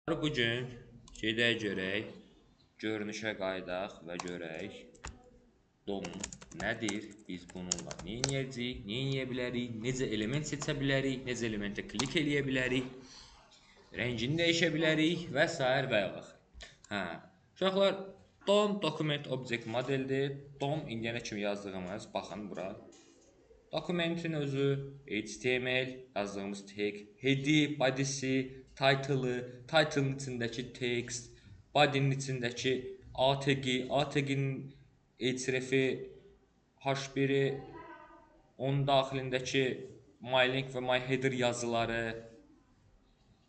Bugün gedək görək, görünüşə qaydaq və görək DOM nədir, biz bununla nə edəcəyik, nə edə bilərik, necə element seçə bilərik, necə elementə klik eləyə bilərik, rəngini dəyişə bilərik və s. və yaxud. Uşaqlar, DOM Document Object modeldir. DOM indiyənə kimi yazdığımız, baxın bura. Dokumentin özü, HTML, yazdığımız tag, head'i, body'si, title'ı, title'ın içindəki text, body'nin içindəki A tagi, A taginin href'i, H1'i, onun daxilindəki mylink və myheader yazıları,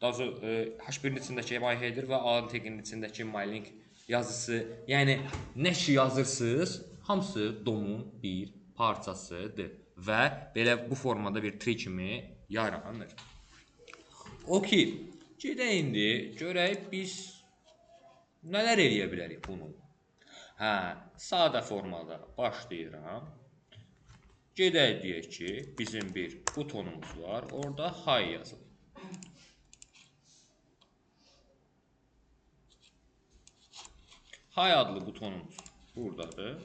H1'in içindəki myheader və A taginin içindəki mylink yazısı, yəni nə ki yazırsınız, hamısı DOM-un bir parçasıdır və belə bu formada bir tree kimi yaranır. Okey, gedək indi görək biz nələr eləyə bilərik bununla. Sadə formada başlayıram. Gedək deyək ki, bizim bir butonumuz var, orada hi yazılır. Hi adlı butonumuz buradadır.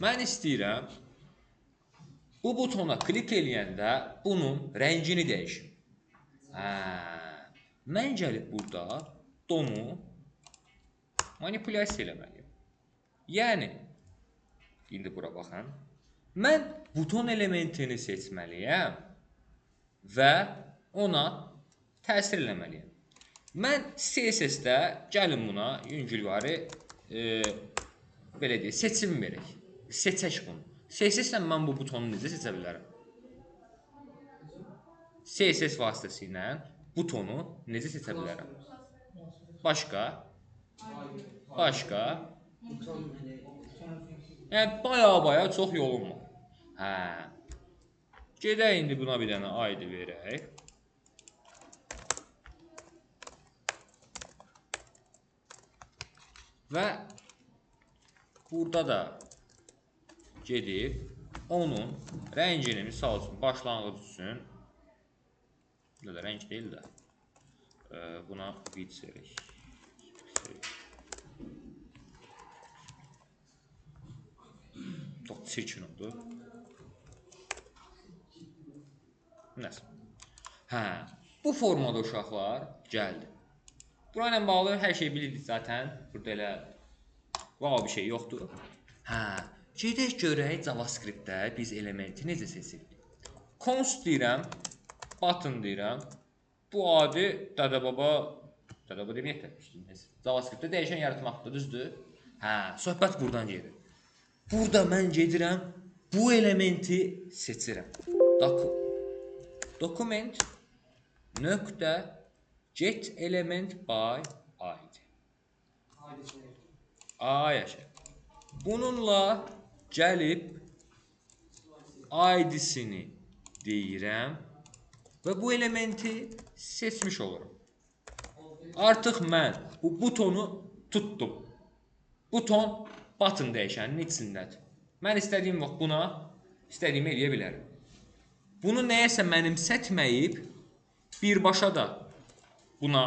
Mən istəyirəm bu butona klik eləyəndə bunun rəngini dəyişim. Mən gəlib burada DOM-u manipulyasiya eləməliyim. Yəni, indi bura baxın, mən buton elementini seçməliyəm və ona təsir eləməliyəm. Mən CSS-də gəlin buna yüngülvari belə deyək, seçim verək. Seçək bunu. CSS-lə mən bu butonu necə seçə bilərəm? CSS vasitəsilə butonu necə seçə bilərəm? Başqa? Yəni, baya çox yolum var. Gedək indi buna bir dənə ID verək. Və burada da gedib onun rəngini, misal üçün, başlanğıc üçün, rəng deyil də, buna width verək. Çox çirkin oldu. Nəsə. Bu formada uşaqlar gəldi. Bura ilə bağlı hər şey bilirdik zaten. Burada elə bir şey yoxdur. Gedək görək JavaScript-də biz elementi necə seçirik. Const deyirəm, button deyirəm. Bu adi dədəbaba deməyək də. JavaScript-də dəyişən yaratmaqdır, düzdür? Söhbət buradan gedir. Burada mən gedirəm, bu elementi seçirəm. Document nöqtə get element by id. Yaşa. Bununla gəlib id-sini deyirəm və bu elementi seçmiş olurum. Artıq mən bu butonu tutdum. Buton button dəyişəninin içindədir. Mən istədiyim vaxt buna istədiyimi eləyə bilərəm. Bunu nəyəsə mənimsətməyib birbaşa da buna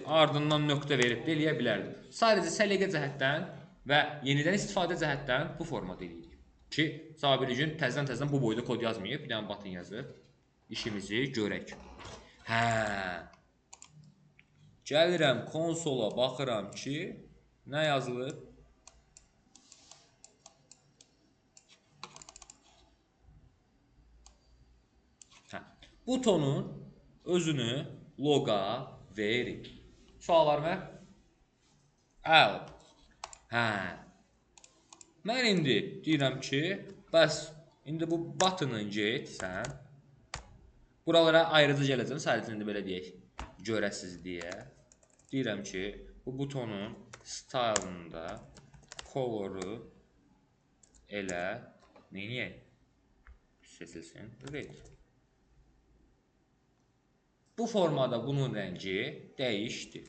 ardından nöqtə verib də eləyə bilərdim. Sadəcə səliqə cəhətdən və yenidən istifadə cəhətdən bu formada eləyirik. Ki, sabir gün təzədən bu boyda kod yazmayıb, bir dənə button yazıb işimizi görək. Gəlirəm konsola, baxıram ki, nə yazılır? Butonun özünü loqa veririk. Suallar mı? Mən indi deyirəm ki, bəs indi bu button'ın get sən. Buralara ayrıca gələcəm, sadəcə indi belə deyək, görəsiz deyə. Deyirəm ki, bu butonun style'ında color'u elə neyək? Seçilsin, red. Bu formada bunun rəngi dəyişdi.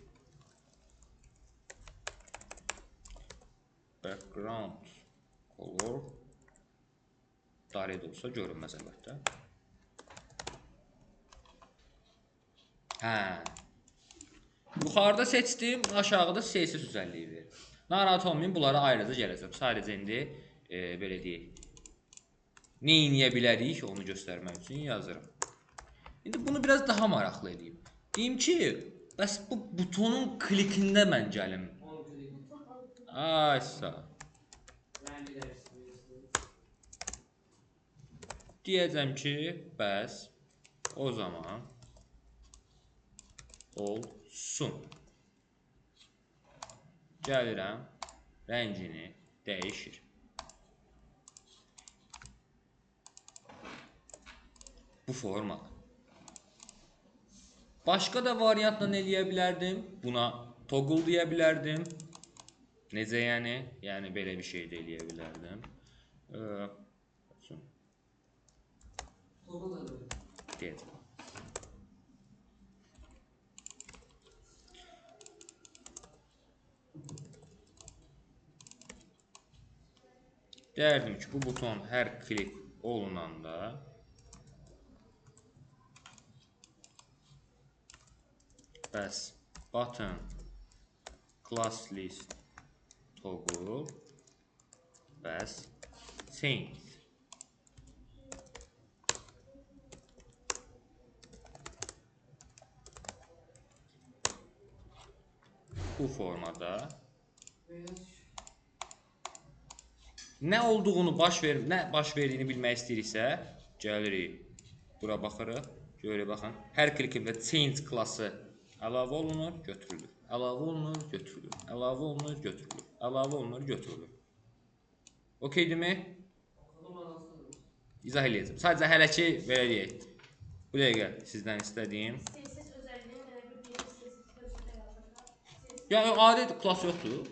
Background color red olsa görünməz əlbəttə. Yuxarıda seçdim, aşağıda CSS özəlliyi verir. Narahat olmayın, bunlara ayrıca gələcəm. Sadəcə indi belə deyək, nə edə bilərik onu göstərmək üçün yazıram. İndi bunu biraz daha maraqlı edeyim. Deyim ki, bəs bu butonun klikində mən gəlim. Ay sağ. Deyəcəm ki, bəs o zaman olsun. Gəlirəm, rəngini dəyişir. Bu formada. Başqa da variantla nə eləyə bilərdim? Buna toggle deyə bilərdim. Necə yəni? Yəni belə bir şey də eləyə bilərdim. Deyəcəm. Deyərdim ki, bu buton hər klik olunanda bəs button class list toggle bəs change. Bu formada nə olduğunu nə baş verdiyini bilmək istəyiriksə, gəlirik. Bura baxırıq. Görürük, baxın. Hər klikimdə change klassı əlavə olunur, götürülür. Əlavə olunur, götürülür. Əlavə olunur, götürülür. Əlavə olunur, götürülür. Okeydirmi? İzah eləyəcəm. Sadəcə hələ ki, belə deyək. Bu dəqiqə sizdən istədiyim. Yəni, adi klass yoxdur.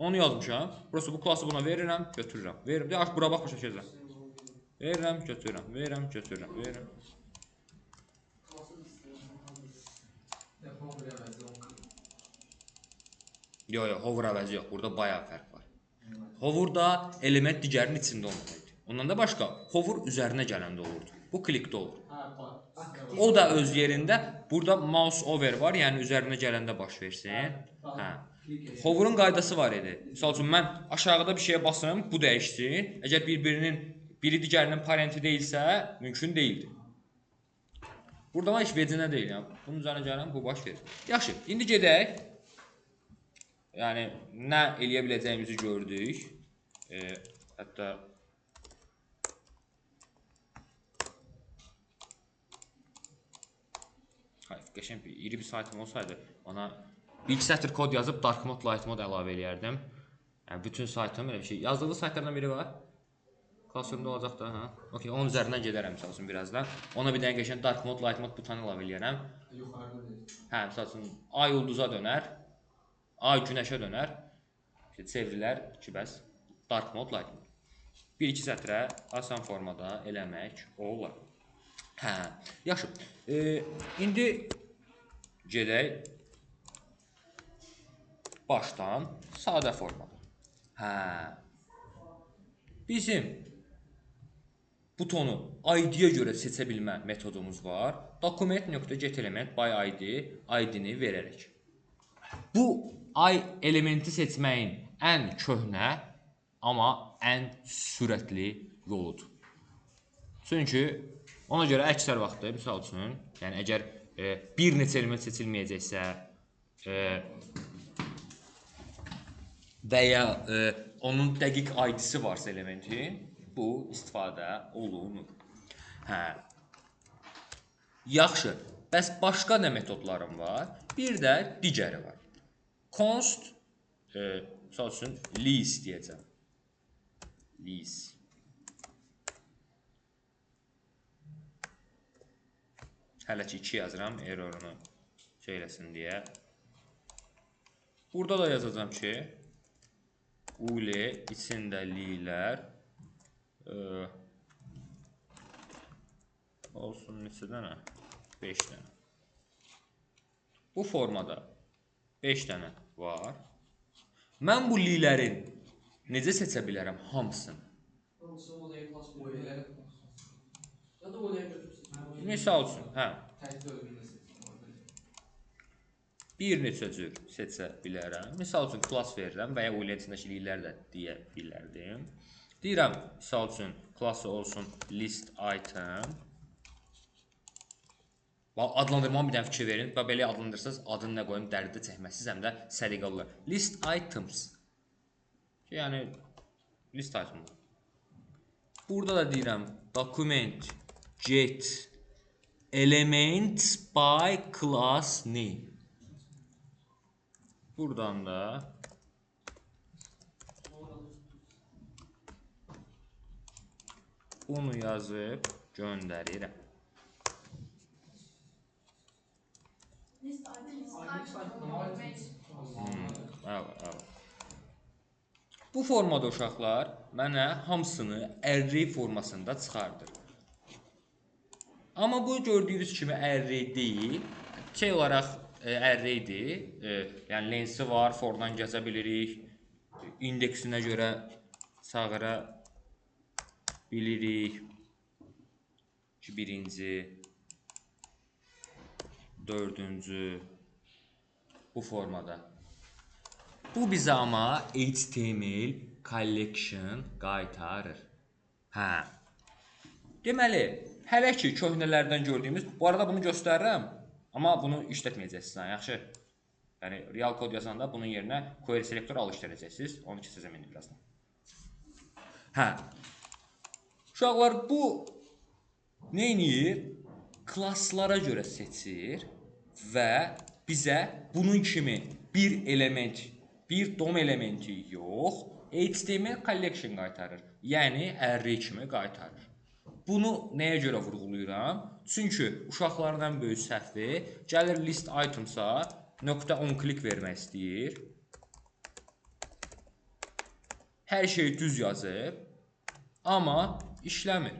Onu yazmışam. Burası bu klası buna verirəm, götürürəm. Verirəm. Deyə, bura bax, başa düşəcəm. Verirəm, götürürəm. Verirəm, götürürəm. Verirəm. Yox, hover əvəzi yox. Burada bayağı fərq var. Hoverda element digərinin içində olmalıydı. Ondan da başqa, hover üzərinə gələndə olurdu. Bu klikdə olur. O da öz yerində. Burada mouse over var, yəni üzərinə gələndə baş versin. Hə. Hover'ın qaydası var idi. Misal üçün, mən aşağıda bir şeyə basım, bu dəyişsin. Əgər biri digərinin parenti deyilsə, mümkün deyildi. Burada heç vecinə deyil. Yəni. Bunun üzərinə gələm, bu baş verir. Yaxşı, indi gedək. Yəni, nə eləyə biləcəyimizi gördük. Hətta qəşəng bir iri bir saytım olsaydı, ona bir-iki sətr kod yazıb dark mode, light mode əlavə eləyərdim. Yəni, bütün saytım elə bir şey. Yazdığı saytlardan biri var. Classroom'da olacaq da, hə? Okey, onun üzərindən gedərəm, misal üçün, birazdan. Ona bir dənə qəşəng dark mode, light mode butonu əlavə eləyərəm. Yuxarıda deyil. Hə, misal üçün, ay ulduza dönər, ay günəşə dönər, çevrilər ki, bəs dark mode, light mode. Bir-iki sətrə asan formada eləmək olar. Hə, yaxşı. İndi gedək başdan sadə formada. Hə. Bizim butonu ID-yə görə seçə bilmə metodumuz var. Document.getElement by ID, ID-ni verərək. Bu elementi seçməyin ən köhnə, amma ən sürətli yoludur. Çünki ona görə əksər vaxtı, misal üçün, yəni əgər bir neçə element seçilməyəcəksə və ya onun dəqiq ID-si varsa elementin, bu istifadə olunur. Hə. Yaxşı, bəs başqa nə metodlarım var? Bir də digəri var. Const, misal üçün, list deyəcəm. List. Hələ ki 2 yazıram, errorunu şeyləsin deyə. Burada da yazacağım ki, uli içində lilər olsun neçə dənə? 5 dənə. Bu formada 5 dənə var. Mən bu lilərin necə seçə bilərəm hamısını? Misal üçün, hə. bir neçə cür seçə bilərəm. Misal üçün, klass verirəm və ya Boolean içindəkiliklər də deyə bilərdim. Deyirəm, misal üçün, klassı olsun list item. Adlandırmama bir dənə fikir verin. Belə adlandırırsınız, adını nə qoyun, dərdi çəkməsiz, həm də səliqəli olur. List items. Yəni, list item. Burada da deyirəm, document get elements by class name. Buradan da bunu yazıb göndərirəm. Bu formada uşaqlar mənə hamısını array formasında çıxardır. Amma bu gördüyünüz kimi array deyil. Şey olaraq arraydir. Yəni lensi var, fordan gəzə bilirik. İndeksinə görə çağıra bilirik. Birinci, dördüncü bu formada. Bu bizə amma HTML collection qaytarır. Hə. Deməli, hələ ki köhnələrdən gördüyümüz, bu arada bunu göstərirəm, amma bunu işlətməyəcəksiniz, yaxşı? Yəni real kod yazanda bunun yerinə query selektor alışdıracaqsınız. Onu keçəcəm indi birazdan. Hə. Uşaqlar bu nə edir? Klasslara görə seçir və bizə bunun kimi bir element, bir DOM elementi yox, HTML collection qaytarır. Yəni array kimi qaytarır. Bunu nəyə görə vurğulayıram? Çünki uşaqların ən böyük səhvi gəlir list itemsa .onClick vermək istəyir. Hər şey düz yazıb, amma işləmir.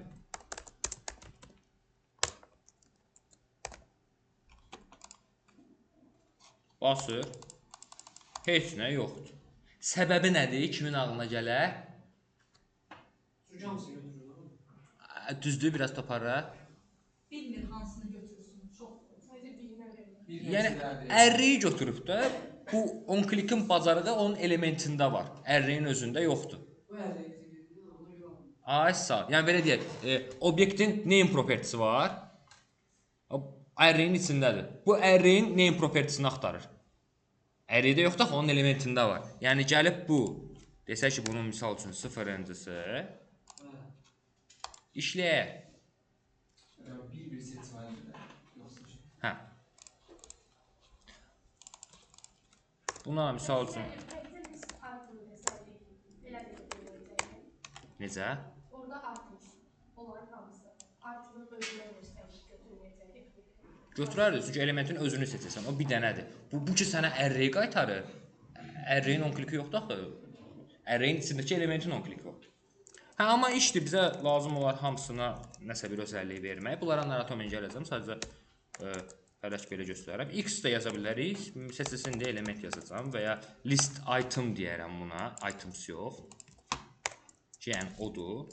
Basır, heç nə yoxdur. Səbəbi nədir? Kimin ağlına gələr? Düzdür, biraz toparla. Bilmir hansını götürsün, çoxdur. Sadəcə birinə verir. Yəni, array götürüb də, bu onClick-in bacarığı onun elementində var. Array-in özündə yoxdur. Bu array-i verir, ona görə alınır. Ay sağ. Yəni, belə deyək, obyektin name propertisi var. Array-in içindədir. Bu array-in name propertisini axtarır. Array-də yoxdur, onun elementində var. Yəni, gəlib bu, desək ki, bunun misal üçün sıfırıncısı işləyək. Bir seçməliydi. Hə. Buna misal üçün... Necə? Orada artış. Onların hamısı. Artığın özünə versək götürməyəcəyik. Götürərdir, çünki elementin özünü seçirsən. O bir dənədir. Bu ki sənə array qaytarır. Array-in onClick yoxdur axı. Array-in içindəki elementin onClick yoxdur. Hə, amma işdir, bizə lazım olar hamısına nəsə bir özəlliyi vermək. Bunlara anatomiya gələcəm, sadəcə hələk belə göstərərəm. X də yaza bilərik, seçilsin deyə element yazacağım və ya list item deyərəm buna, items yox. Ki, yəni odur.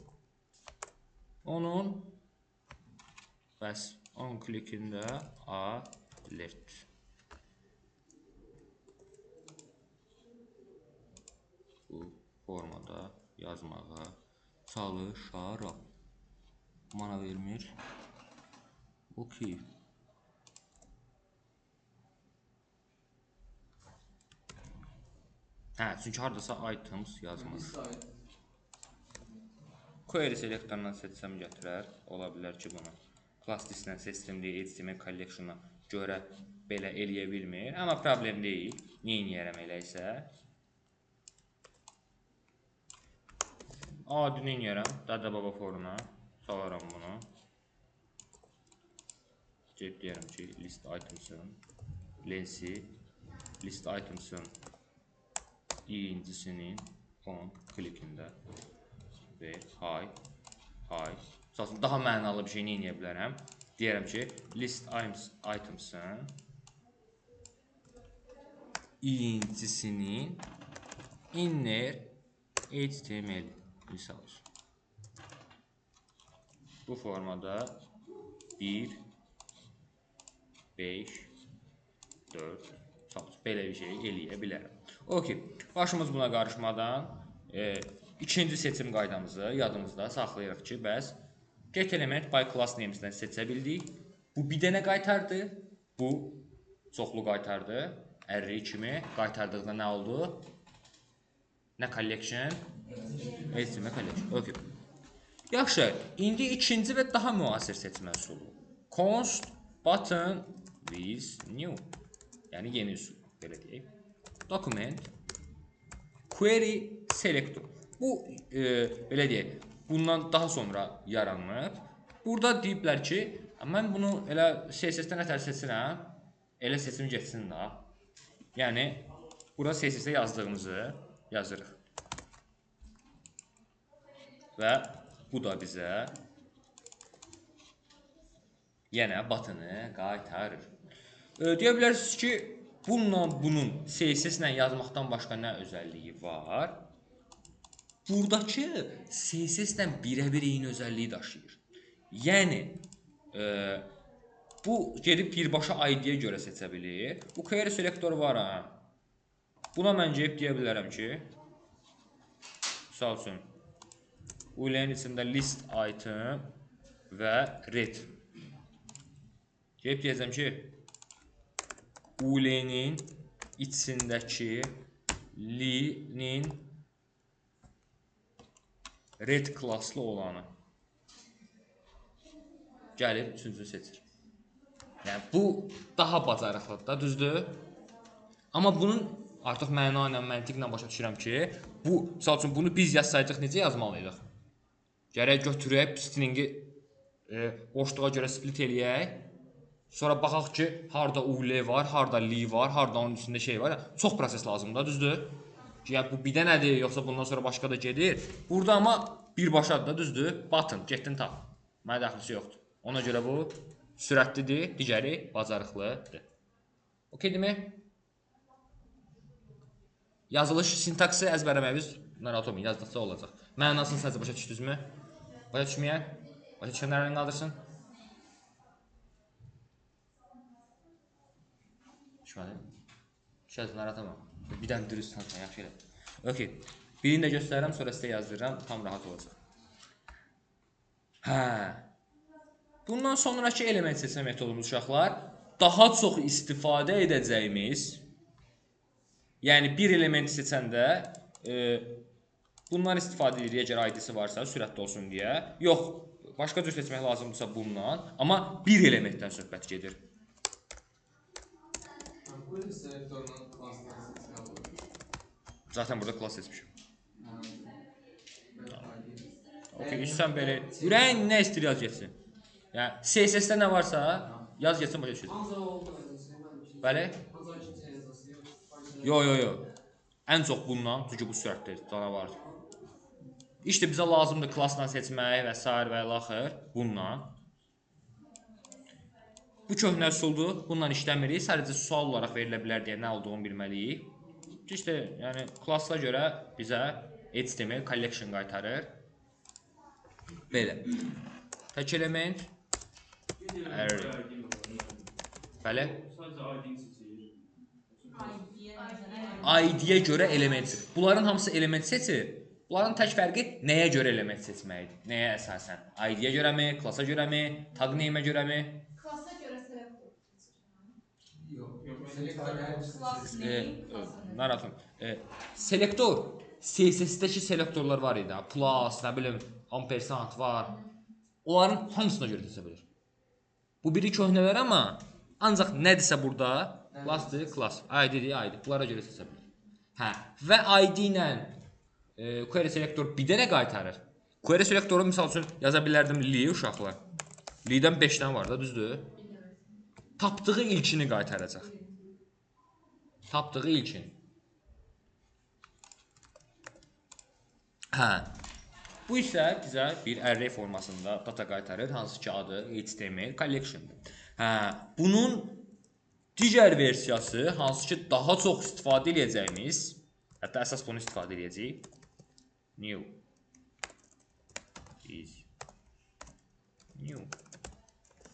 Onun bəs onClick-ində alert. Bu formada yazmağa çalışaram. Mana vermir. Okey. Hə, çünki haradasa items yazmaz. Query selektorundan seçsəm gətirər. Ola bilər ki, bunu class listindən seçdim deyə HTML collection-a görə belə eləyə bilmir. Amma problem deyil. Niyə eləyərəm elə isə? Adını eləyərəm. Dada baba formuna. Salaram bunu. Cep deyərəm ki, list itemsın. Lensi. List itemsın. İkincisinin on klikində. Və hay. Daha mənalı bir şey nə edə bilərəm? Deyərəm ki, list itemsın ikincisinin inner HTML misal. Bu formada 1, 5, 4 belə bir şey eləyə bilərəm. Okay, başımız buna qarışmadan ikinci seçim qaydamızı yadımızda saxlayırıq ki, bəs get element by class namesindən seçə bildik. Bu bir dənə qaytardı, bu çoxlu qaytardı. Array kimi qaytardıqda nə oldu? Nə collection? HTML collection. Okay. Yaxşı, indi ikinci və daha müasir seçmə üsulu. Const button with new. Yəni yeni üsul, belə deyək. Document query selector. Bu belə deyək, bundan daha sonra yaranıb. Burada deyiblər ki, mən bunu elə CSS-dən nətər seçirəm, elə seçim getsin də. Yəni bura CSS-də yazdığımızı yazırıq. Və bu da bizə yenə button'ı qaytarır. Deyə bilərsiniz ki, bunun CSS-lə yazmaqdan başqa nə özəlliyi var? Buradakı CSS-lə birəbir eyni özəlliyi daşıyır. Yəni, bu gedib birbaşa ID-yə görə seçə bilir. Bu query selektor var ha. Buna mən gəlib deyə bilərəm ki, misal üçün, UL-nin içində list item və red. Gəlib deyəcəm ki, UL-nin içindəki li-nin red klasslı olanı. Gəlib üçüncünü seçir. Yəni, bu daha bacarıqlıdır da, düzdür? Amma bunun artıq məna ilə, məntiqlə başa düşürəm ki, bu, misal üçün, bunu biz yazsaydıq necə yazmalıydıq? Gərək götürək, stringi boşluğa görə split eləyək. Sonra baxaq ki, harada UL var, harada li var, harada onun üstündə şey var. Çox proses lazımdır, düzdür? Yəni, bu bir dənədir, yoxsa bundan sonra başqa da gedir. Burada amma birbaşadır da, düzdür? Button, getdin tap. Mənə dəxlisi yoxdur. Ona görə bu sürətlidir, digəri bacarıqlıdır. Okeydirmi? Yazılış sintaksi əzbərləməyimiz narahat olmayın, yazdıqca olacaq. Mənasını sadəcə başa düşdünüzmü? Başa düşməyən? Başa düşənlərini qaldırsın. Düşmədim. Düşəz, narahat olma. Bir dənə dürüst tanısan, yaxşı elə. Okey. Birini də göstərirəm, sonra sizə yazdırıram, tam rahat olacaq. Hə. Bundan sonraki element seçmə metodumuz uşaqlar daha çox istifadə edəcəyimiz, yəni bir elementi seçəndə bundan istifadə edirik, əgər ID-si varsa, sürətli olsun deyə. Yox, başqa cür seçmək lazımdırsa bundan, amma bir elementdən söhbət gedir. Query selektorunun klassları seçmək olur. Zaten burada klass seçmişim. Okey, sən belə ürəyin nə istəyir yaz getsin. Yəni CSS-də nə varsa yaz getsin başa düşün. Ancaq oldu yazısı. Bəli? Ancaq ikinci yazısı yox. Yo. Ən çox bundan, çünki bu sürətlidir, canavar. İşte bizə lazımdır klassla seçmək və s. və ilaxır bundan. Bu köhnə üsuldur, bundan işləmirik. Sadəcə sual olaraq verilə bilər deyə nə olduğunu bilməliyik. İşte, yəni klassla görə bizə HTML collection qaytarır. Belə. Tək element array. Bəli. ID-yə görə element. Bunların hamısı element seçir. Bunların tək fərqi nəyə görə element seçməkdir? Nəyə əsasən? ID-yə görəmi, klassa görəmi, tag name-ə görəmi? Klassa görə selektor. Yox. Selektor hər Narahatım. Selektor, CSS-dəki selektorlar var idi. Plus, nə bilim, ampersand var. Onların hamısına görə seçə bilir. Bu biri köhnələr amma ancaq nədirsə burada class-dır, class, ID-dir, ID. Bunlara görə seçə bilir. Hə, və ID ilə query selektor bir dənə qaytarır. Query selektoru misal üçün yaza bilərdim li uşaqlar. Li-dən 5 dənə var da, düzdür? Tapdığı ilkini qaytaracaq. Tapdığı ilkin. Hə. Bu isə bizə bir array formasında data qaytarır, hansı ki adı HTML collection'dır. Hə, bunun digər versiyası, hansı ki daha çox istifadə edəcəyimiz, hətta əsas bunu istifadə edəcəyik. New is new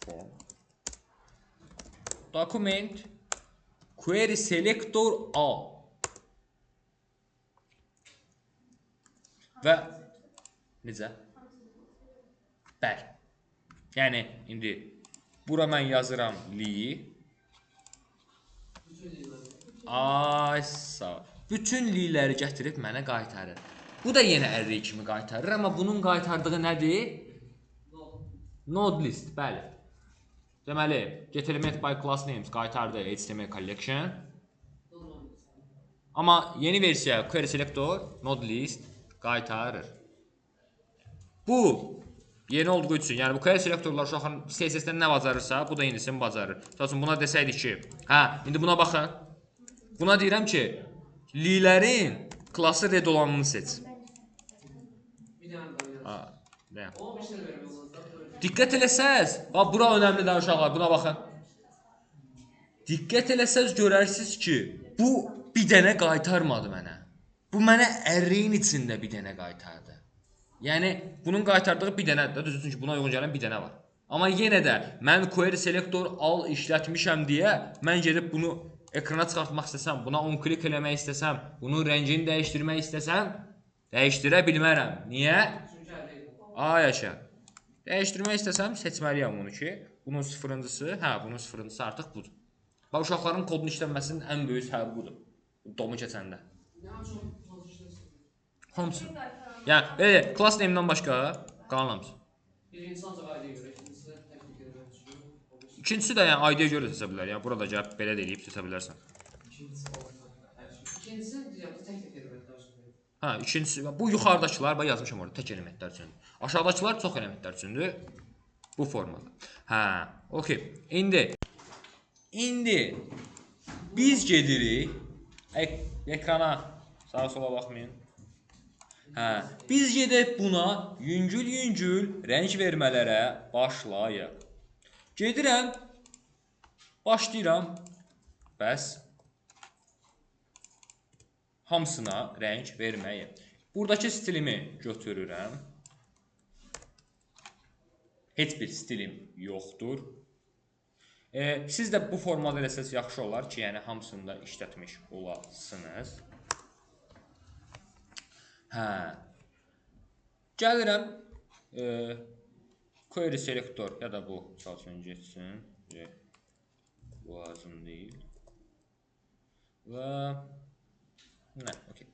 form document query selector al. Və necə? Bəli. Yəni indi bura mən yazıram li. Bütün yıllar. Ay sağ. Bütün liləri gətirib mənə qaytarır. Bu da yenə array kimi qaytarır, amma bunun qaytardığı nədir? Node list, bəli. Deməli, get element by class names qaytardı HTML collection. Amma yeni versiya query selector node list qaytarır. Bu yeni olduğu üçün, yəni bu query selectorlar uşaqların CSS-dən nə bacarırsa, bu da yenisini bacarır. Məsələn, buna desəydik ki, indi buna baxın. Buna deyirəm ki, lilərin klası red olanını seç. Bir dənə daha. Nə? O bir şey vermək olmazsa. Diqqət eləsəz, bax bura önəmlidir uşaqlar, buna baxın. Diqqət eləsəz görərsiniz ki, bu bir dənə qaytarmadı mənə. Bu mənə array-in içində bir dənə qaytardı. Yəni bunun qaytardığı bir dənədir də, düzdür ki, buna uyğun gələn bir dənə var. Amma yenə də mən query selector al işlətmişəm deyə mən gedib bunu ekrana çıxartmaq istəsəm, buna on klik eləmək istəsəm, bunun rəngini dəyişdirmək istəsəm, dəyişdirə bilmərəm. Niyə? Çünki əldə. Ay yaşa. Dəyişdirmək istəsəm seçməliyəm bunu ki, bunun sıfırıncısı, bunun sıfırıncısı artıq budur. Bax uşaqların kodun işlənməsinin ən böyük səbəbi budur. Domu keçəndə. Nə çox pozuşursun. Hamısı. Yəni belə class name-dən başqa qalan hamısı. Birincisi ancaq ID-yə görə, ikincisi təknik eləmək düşünürəm. İkincisi də yəni ID-yə görə seçə bilər. Yəni burada gəlib belə deyib seçə bilərsən. İkincisi deyirəm ki, təknik elementlər üçündür. İkincisi bu yuxarıdakılar bax yazmışam orada tək elementlər üçündür. Aşağıdakılar çox elementlər üçündür. Bu formada. Okay. İndi biz gedirik ekrana sağa sola baxmayın. Biz gedib buna yüngül rəng vermələrə başlayaq. Gedirəm, başlayıram. Bəs hamısına rəng verməyə. Buradakı stilimi götürürəm. Heç bir stilim yoxdur. Siz də bu formada eləsəz yaxşı olar ki, yəni hamısını da işlətmiş olasınız. Gəlirəm query selector ya da bu çalışın getsin. Bu lazım deyil. Və okey.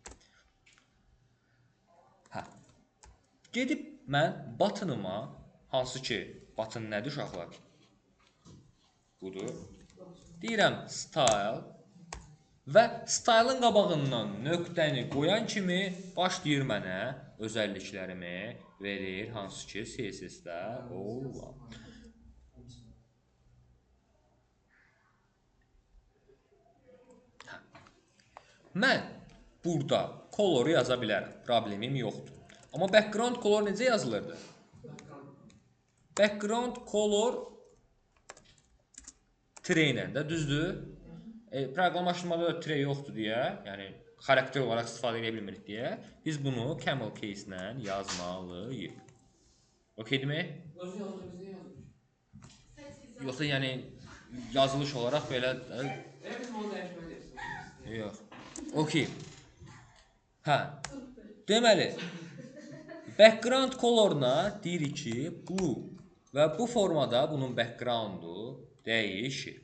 Gedib mən buttonuma, hansı ki button nədir uşaqlar? Budur. Deyirəm style və style'ın qabağından nöqtəni qoyan kimi başlayır mənə özəlliklərimi verir, hansı ki CSS-də olan. Mən burada coloru yaza bilərəm, problemim yoxdur. Amma background color necə yazılırdı? Background color tray ilə də düzdür. Proqramlaşdırmada da tray yoxdur deyə, yəni xarakter olaraq istifadə edə bilmirik deyə biz bunu camel case ilə yazmalıyıq. Okeydirmi? Özü yazılır, biz niyə yazmışıq? Yoxsa yəni yazılış olaraq belə Biz onu dəyişməliyik. yox. Okey. Deməli background coloruna deyirik ki blue və bu formada bunun backgroundu dəyişir.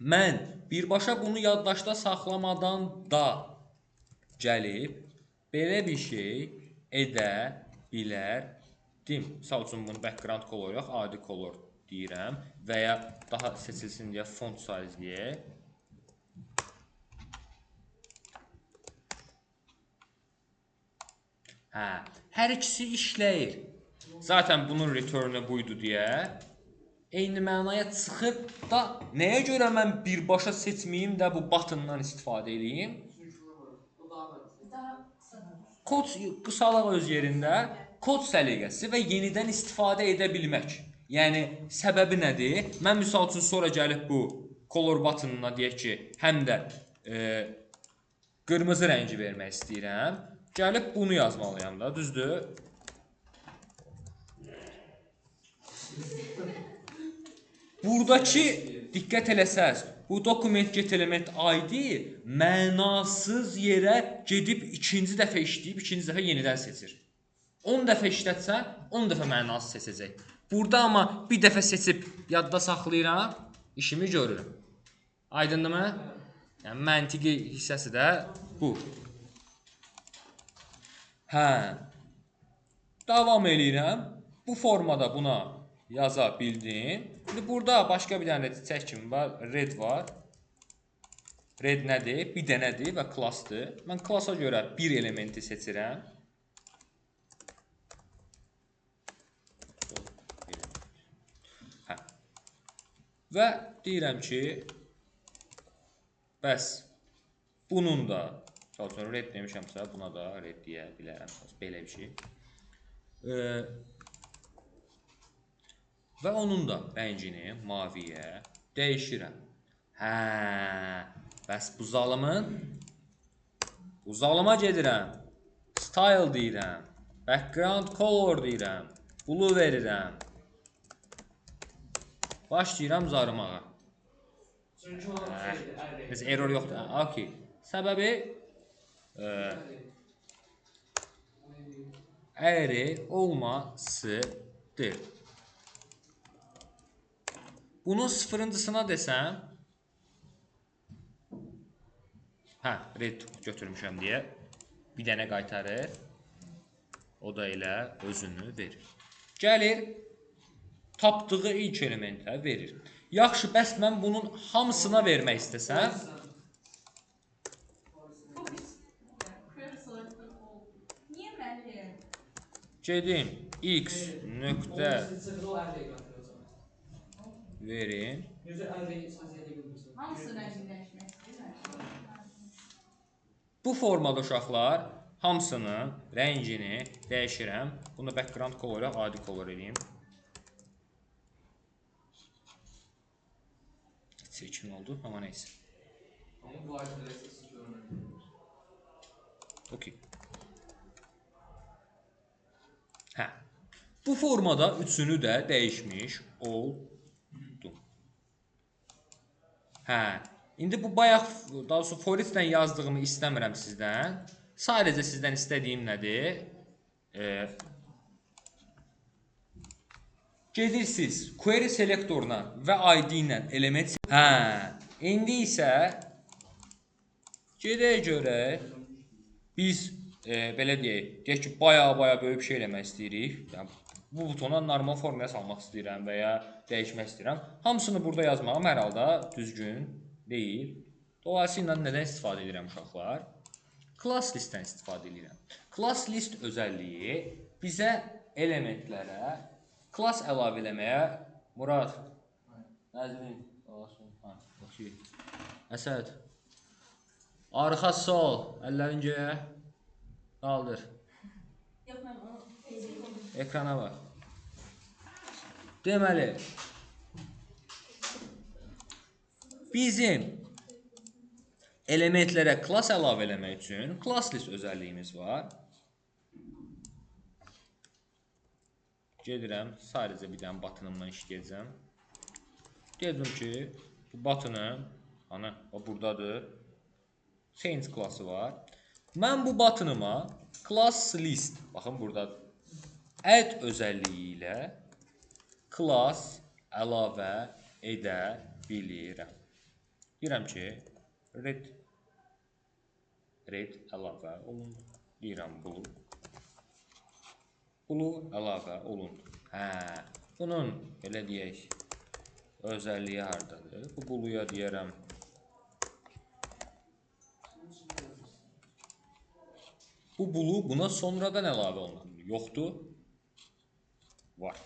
Mən birbaşa bunu yaddaşda saxlamadan da gəlib belə bir şey edə bilərdim. Misal üçün bunu background color yox, adi color deyirəm və ya daha seçilsin deyə font size deyək. Hər ikisi işləyir. Zaten bunun return-ı buydu deyə eyni mənaya çıxıb da nəyə görə mən birbaşa seçməyim də bu buttondan istifadə edeyim? Kod qısalıq öz yerində, kod səliqəsi və yenidən istifadə edə bilmək. Yəni səbəbi nədir? Mən misal üçün sonra gəlib bu color buttonuna deyək ki, həm də qırmızı rəngi vermək istəyirəm. Gəlib bunu yazmalıyam da, düzdür? Buradakı diqqət eləsəz, bu document get element ID mənasız yerə gedib ikinci dəfə işləyib, ikinci dəfə yenidən seçir. 10 dəfə işlətsən, 10 dəfə mənasız seçəcək. Burada amma bir dəfə seçib yadda saxlayıram, işimi görürüm. Aydındırmı? Yəni məntiqi hissəsi də bu. Hə. Davam eləyirəm. Bu formada buna yaza bildim. İndi burada başqa bir dənə çək kimi var. Red var. Red nədir? Bir dənədir və klassdır. Mən klassa görə bir elementi seçirəm. Hə. Və deyirəm ki, bəs bunun da, sonra red demişəmsə, buna da red deyə bilərəm. Belə bir şey. Və onun da rəngini maviyə dəyişirəm. Hə, bəs bu zalıma gedirəm. Style deyirəm. Background color deyirəm. Blue verirəm. Başlayıram zarımağa. Çünki o şeydir, ərrey. Biz error yoxdur. Okay. Səbəbi array olmasıdır. Bunun sıfırıncısına desəm, hə, red götürmüşəm deyə bir dənə qaytarır. O da elə özünü verir. Gəlir, tapdığı ilk elementə verir. Yaxşı, bəs mən bunun hamısına vermək istəsəm, Niyə mənim? gedim x nöqtə O ərrey qatıracaq. verin. Necə ərrey səhiyyə bilmirsən. Hamısı rənginləşmək istəyirlər. Bu formada uşaqlar hamısının rəngini dəyişirəm. Bunu background color-a adi color edeyim. Çirkin oldu, amma neysə. Amma bu ayrı-ayrı görünür. Okay. Hə. Bu formada üçünü də dəyişmiş oldum. Hə. İndi bu bayaq daha doğrusu for-each-dən yazdığımı istəmirəm sizdən. Sadəcə sizdən istədiyim nədir? Gedirsiniz query selektoruna və ID ilə element. Hə. İndi isə gedək görək. Biz belə deyək ki, baya böyük bir şey eləmək istəyirik. Yəni bu butona normal formaya salmaq istəyirəm və ya dəyişmək istəyirəm. Hamısını burada yazmağım hər halda düzgün deyil. Dolayısıyla nədən istifadə edirəm uşaqlar? Class listdən istifadə edirəm. Class list özəlliyi bizə elementlərə class əlavə eləməyə Murad, Nəzmin, Əsəd, arxa sol, əllərin göyə, qaldır. Yox, mən onu Ekrana bax. Deməli, bizim elementlərə class əlavə eləmək üçün class list özəlliyimiz var. Gedirəm, sadəcə bir dənə buttonımdan işləyəcəm. Dedim ki, bu buttonum, o buradadır, change klassı var. Mən bu buttonuma class list, baxın buradadır, add özəlliyi ilə class əlavə edə bilirəm. Deyirəm ki, red əlavə olundu. Deyirəm blue əlavə olundu. Hə, bunun belə deyək, özəlliyi hardadır? Bu blue'ya deyərəm. Bu blue buna sonradan əlavə olunur. Yoxdur? Var.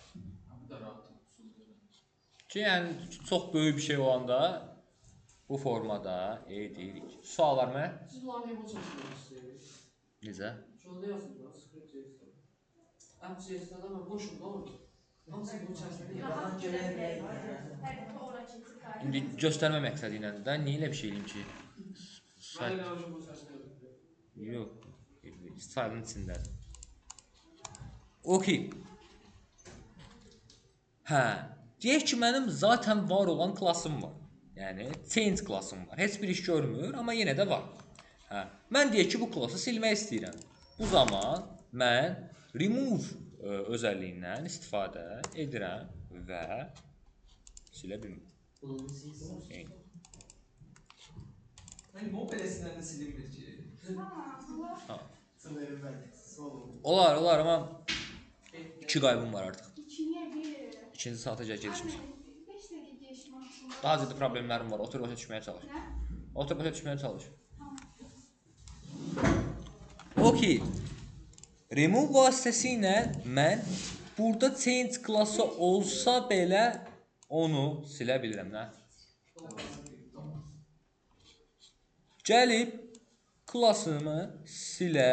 Ki, yəni, çox böyük bir şey olanda bu formada edirik. Suallar mı? Siz bunları niyə bu çalışmaq istəyirsiniz? Necə? Şurada yazın, script yazın. App.js'də də boşum da olur. Hamısı bu içərisində rahat görə bilərik. Hər dəfə ora keçib qayıdırıq. İndi göstərmə məqsədi ilə də niyə elə bir şey eləyim ki? Mən elə hocam bu içərisində yoxdur. Yox, style'ın içindədir. Okay. Hə, Deyək ki, mənim zaten var olan klassım var. Yəni, change klassım var. Heç bir iş görmür, amma yenə də var. Hə. Mən deyək ki, bu klassı silmək istəyirəm. Bu zaman mən remove özəlliyindən istifadə edirəm və silə bilmirəm. Bunu silsin. Eyni. Hani bu belesinden de silinmir ki. Ha. Sınırı verdik. Solun. Olar, amma 2 qaybım var artıq. İkiye bir. İkinci saata gedişmişəm. 5 dakika geçme aslında. Daha ciddi problemlərim var. Otur başa düşməyə çalış. Ne? Otur başa düşməyə çalış. Tamam. Okey. Remove vasitəsilə mən burada change klassı olsa belə onu silə bilirəm, nə? Gəlib klassımı silə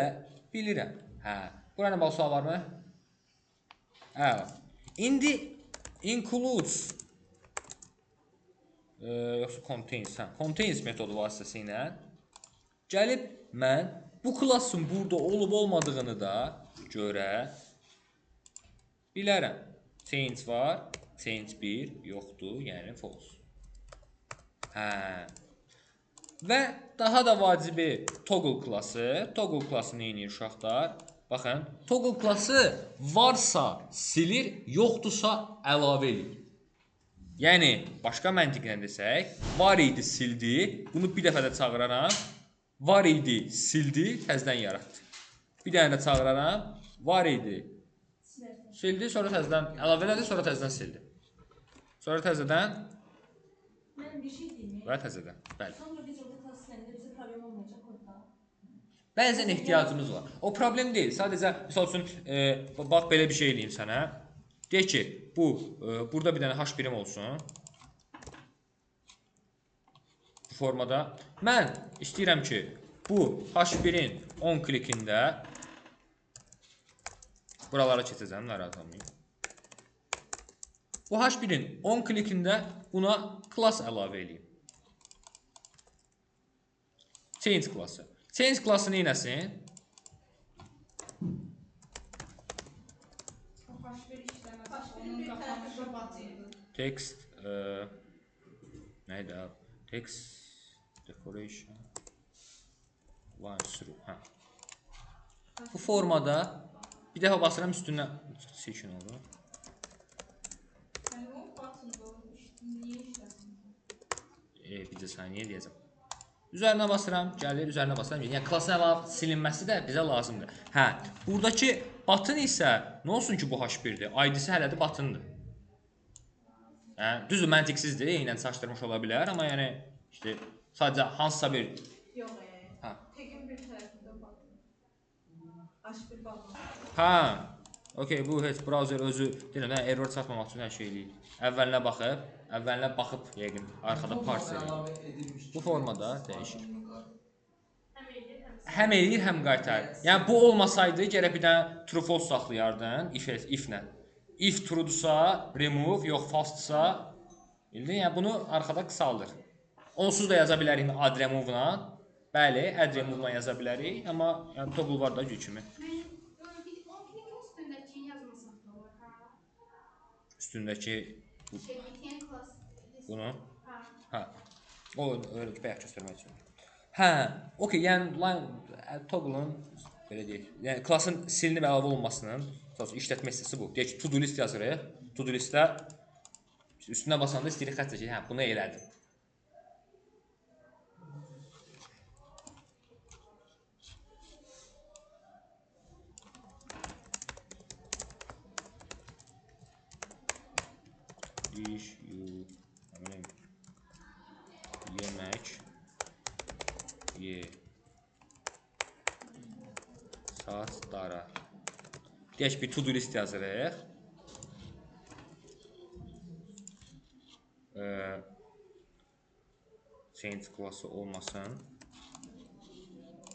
bilirəm. Hə. Bura nə sual varmı? Hə. İndi includes yoxsa contains, hə. Contains metodu vasitəsilə gəlib mən bu klassın burada olub olmadığını da görə bilərəm. Change var, change 1 yoxdur, yəni false. Hə. Və daha da vacibi toggle klassı. Toggle klassı nə edir uşaqlar? Baxın, toggle klassı varsa silir, yoxdursa əlavə edir. Yəni, başqa məntiqlə desək, var idi, sildi, bunu bir dəfə də çağıraram, var idi, sildi, təzədən yaratdı. Bir dənə də çağıraram, var idi, sildi, sonra təzədən əlavə elədi, sonra təzədən sildi. Sonra təzədən Ben bir şey diyeyim mi? və təzədən. Bəli. Sonra biz orada klas sisteminde bize problem olmayacak orada. Bəzən ehtiyacımız var. O problem deyil. Sadəcə misal üçün bax belə bir şey eləyim sənə. Deyək ki, burada bir dənə h1'im olsun. Bu formada mən istəyirəm ki, bu h1'in 10 klikində buralara keçəcəm, narahat olmayın. Bu h1'in 10 klikində buna klass əlavə eləyim. Change klassı. Change klassı neynəsin? O baş bir işlemez. Onun kapanışı batıydı. Text neydi abi? Text decoration line through. Hə. Bu formada bir dəfə basıram üstündən seçin olur. Yani o batıydı. Niye işlesin? Bizə saniyə deyəcəm. Üzərinə basıram, gəlir, üzərinə basıram. Yəni klassın əlavə silinməsi də bizə lazımdır. Hə, buradakı button isə nə olsun ki bu h1-dir? ID-si hələ də buttondur. Hə, düzdür, məntiqsizdir, eynən çaşdırmış ola bilər, amma yəni işte sadəcə hansısa bir Yok Ha. Tekin bir tarafında batı. Aş bir batı. hə. Okay, bu heç browser özü deyirəm, error çatmamaq üçün hər şey eləyir. Əvvəlinə baxıb yəqin arxada parse eləyir. Əlavə edilmiş. Bu formada dəyişir. Hem eğilir hem Həm eləyir, həm qaytarır. Yəni bu olmasaydı gərək bir dənə true false saxlayardın if-lə. If true-dursa remove, yox false-dursa bildin? Yəni bunu arxada qısaldır. Onsuz da yaza bilərik add remove-la. Bəli, add remove-la yaza bilərik, amma yəni toggle var da güc kimi. bir 10 klikin üstündeki yazmasak da olur ha. Üstündəki BTN class. bunu. Ha. Hə. O öyle bayaq göstərmək üçün. Hə, okey, yəni line toggle-un belə deyək. Yəni klassın silinib əlavə olunmasının işlətmə hissəsi bu. Deyək ki, to do list yazırıq. To do listdə üstünə basanda istəyirik xətt çəkək. Hə, bunu elədim. İş, yemək, saatlara. Deyək bir to do list yazırıq. Change klassı olmasın.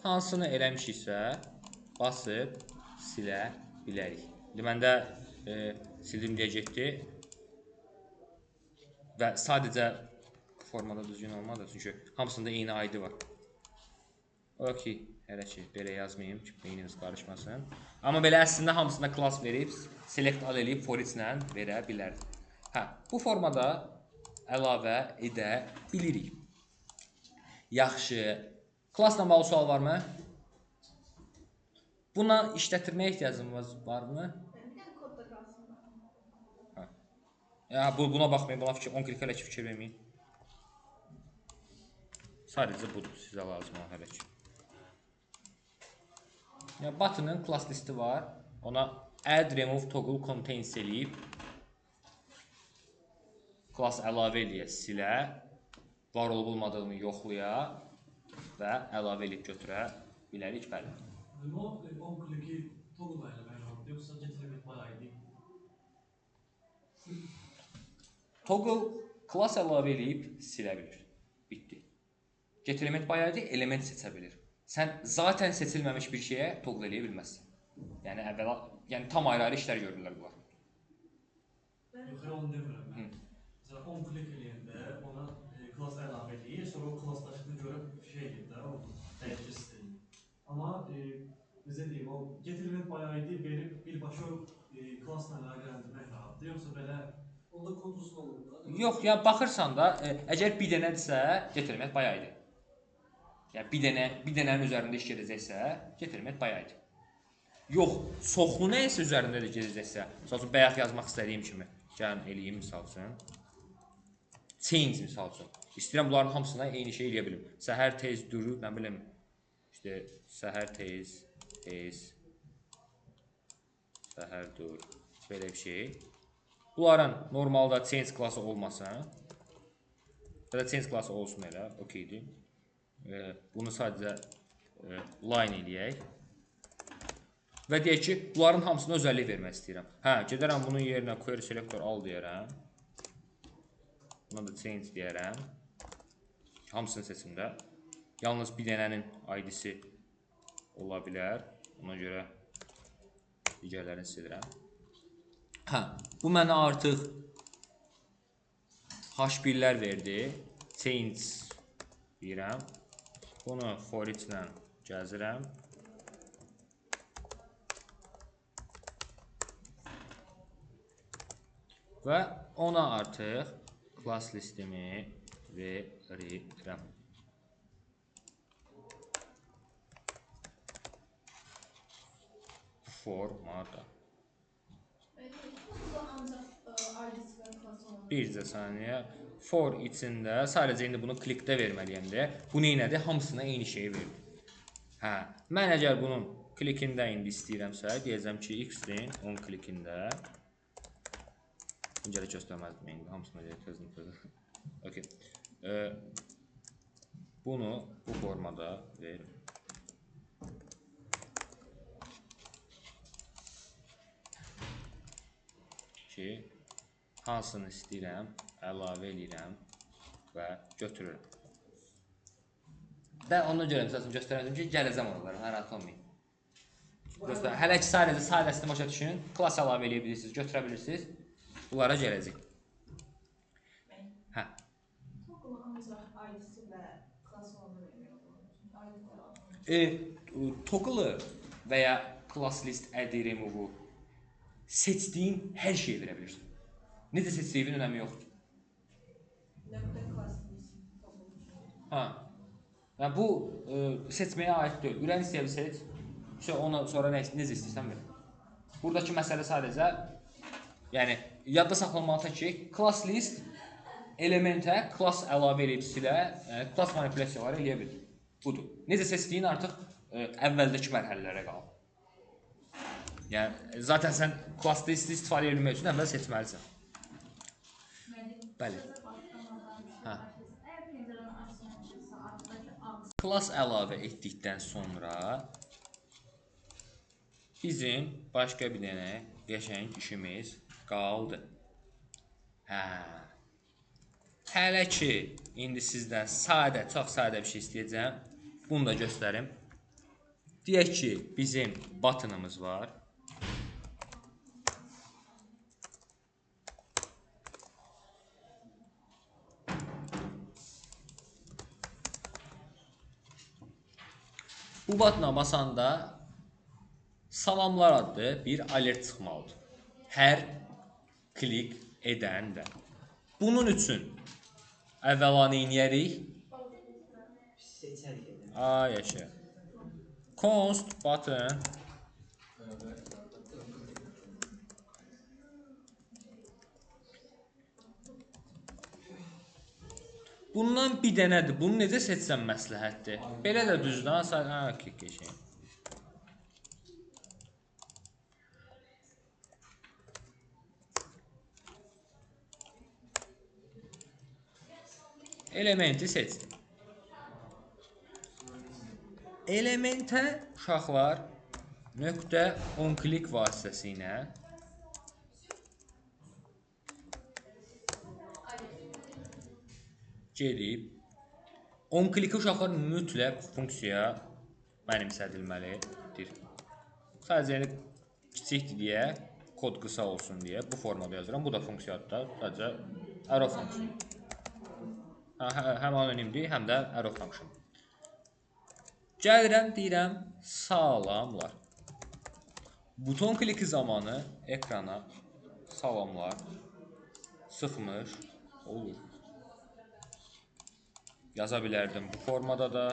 Hansını eləmişiksə basıb silə bilərik. İndi məndə sildim deyəcəkdi. Və sadəcə formada düzgün olmadı çünki hamısında eyni ID var. Okey, hələ ki belə yazmayım ki, beyniniz qarışmasın. Amma belə əslində hamısına klass verib, select all eləyib for each-lə verə bilər. Hə, bu formada əlavə edə bilirik. Yaxşı. Klassla bağlı sual varmı? Buna işlətirməyə ehtiyacımız varmı? Bir dənə kodda qalsın. Ya, buna baxmayın, buna 10 klik hələ ki fikir verməyin. Sadəcə budur, sizə lazım olan hələ ki. Ya, button'ın class listi var. Ona add remove toggle contains eləyib class əlavə eləyə, silə, var olub olmadığını yoxlaya və əlavə eləyib götürə bilərik, bəli. Remove 10 kliki toggle ilə məlumat yoxsa getirmək bayağı idi. Toggle class əlavə eləyib silə bilir. Bitdi. Get element bayağı element seçə bilir. Sən zaten seçilməmiş bir şeyə toggle eləyə bilməzsən. Yəni əvvəla, yəni tam ayrı-ayrı işlər görürlər bunlar. Yox, onu demirəm mən. Məsələn, 10 klik eləyəndə ona class əlavə eləyir, sonra o classdaşını görüb şey edir də, o dəyişir stilini. Amma bizə deyim, o get element bayağı idi, verib birbaşa classla əlaqələndirmək rahatdır, yoxsa belə Onda kod uzun olur da. Yox, yəni baxırsan da, əgər bir dənədirsə, get element bayağı idi. Yəni bir dənənin üzərində iş gedəcəksə, get element bayağı idi. Yox, çoxlu nəyisə üzərində də gedəcəksə, misal üçün bayaq yazmaq istədiyim kimi, gəlin eləyim misal üçün. Change misal üçün. İstəyirəm bunların hamısına eyni şey eləyə bilim. Səhər tez durub, nə bilim, işte səhər tez, səhər dur, belə bir şey. Bunların normalda change klassı olmasın. Ya da change klassı olsun elə, okeydir. Bunu sadəcə line eləyək. Və deyək ki, bunların hamısına özəllik vermək istəyirəm. Hə, gedərəm bunun yerinə query selector al deyərəm. Buna da change deyərəm. Hamısını seçimdə. Yalnız bir dənənin ID-si ola bilər. Ona görə digərlərini silirəm. Hə, bu mənə artıq H1-lər verdi. Change deyirəm. Bunu for each ilə gəzirəm. Və ona artıq class listimi verirəm. Formada. Bircə saniyə. For içində sadəcə indi bunu klikdə verməliyəm deyə. Bu neynədir? Hamısına eyni şeyi verdi. Hə, mən əgər bunun klikində indi istəyirəmsə, deyəcəm ki, x-din 10 klikində. İncələ göstərməzdim indi, hamısına deyək, tezin. Okay. Bunu bu formada verim. Ki, hansını istəyirəm, əlavə eləyirəm və götürürəm. Və ona görə məsələn göstərəcəm ki, gələcəm oralara, narahat olmayın. Hələ ki, sadəcə sadəsini başa düşün, klass əlavə eləyə bilirsiniz, götürə bilirsiniz, bunlara gələcək. Hə. Toggle ancaq ID-si və klass olanı vermək. Toggle və ya class list add remove seçdiyin hər şeyi verə bilirsən. Necə seçdiyin önəmi yoxdur. Hə. Yəni bu seçməyə aid deyil. Ürəyin istəyə bir seç. Ona sonra necə istəyirsən ver. Buradakı məsələ sadəcə yəni yadda saxlanmalıdır ki, class list elementə class əlavə edib silə, yəni class manipulyasiyaları eləyə bilir. Budur. Necə seçdiyin artıq əvvəldəki mərhələlərə qalır. Yəni zaten sən class listi istifadə etmək üçün əvvəl seçməlisən. Bəli. Hə. Class əlavə etdikdən sonra bizim başqa bir dənə qəşəng işimiz qaldı. Hə. Hələ ki, indi sizdən sadə, çox sadə bir şey istəyəcəm. Bunu da göstərim. Deyək ki, bizim buttonımız var. Bu buttona basanda salamlar adlı bir alert çıxmalıdır. Hər klik edən də. Bunun üçün əvvəla neyniyərik? Seçərik edən. Ay yaşa. Const button bundan bir dənədir. Bunu necə seçsəm məsləhətdir? Belə də düzdür. Ha, keçeyim. Elementi seçdim. Elementə uşaqlar nöqtə on-klik vasitəsilə gedib on-kliki uşaqlar mütləq funksiyaya mənimsədilməlidir. Sadəcə kiçikdir deyə, kod qısa olsun deyə bu formada yazıram. Bu da funksiyadır, sadəcə arrow funksiya. Həm anonimdir, həm də arrow function. Gəlirəm, deyirəm, salamlar. Buton kliki zamanı ekrana salamlar sıxmış olur. Yaza bilərdim bu formada da.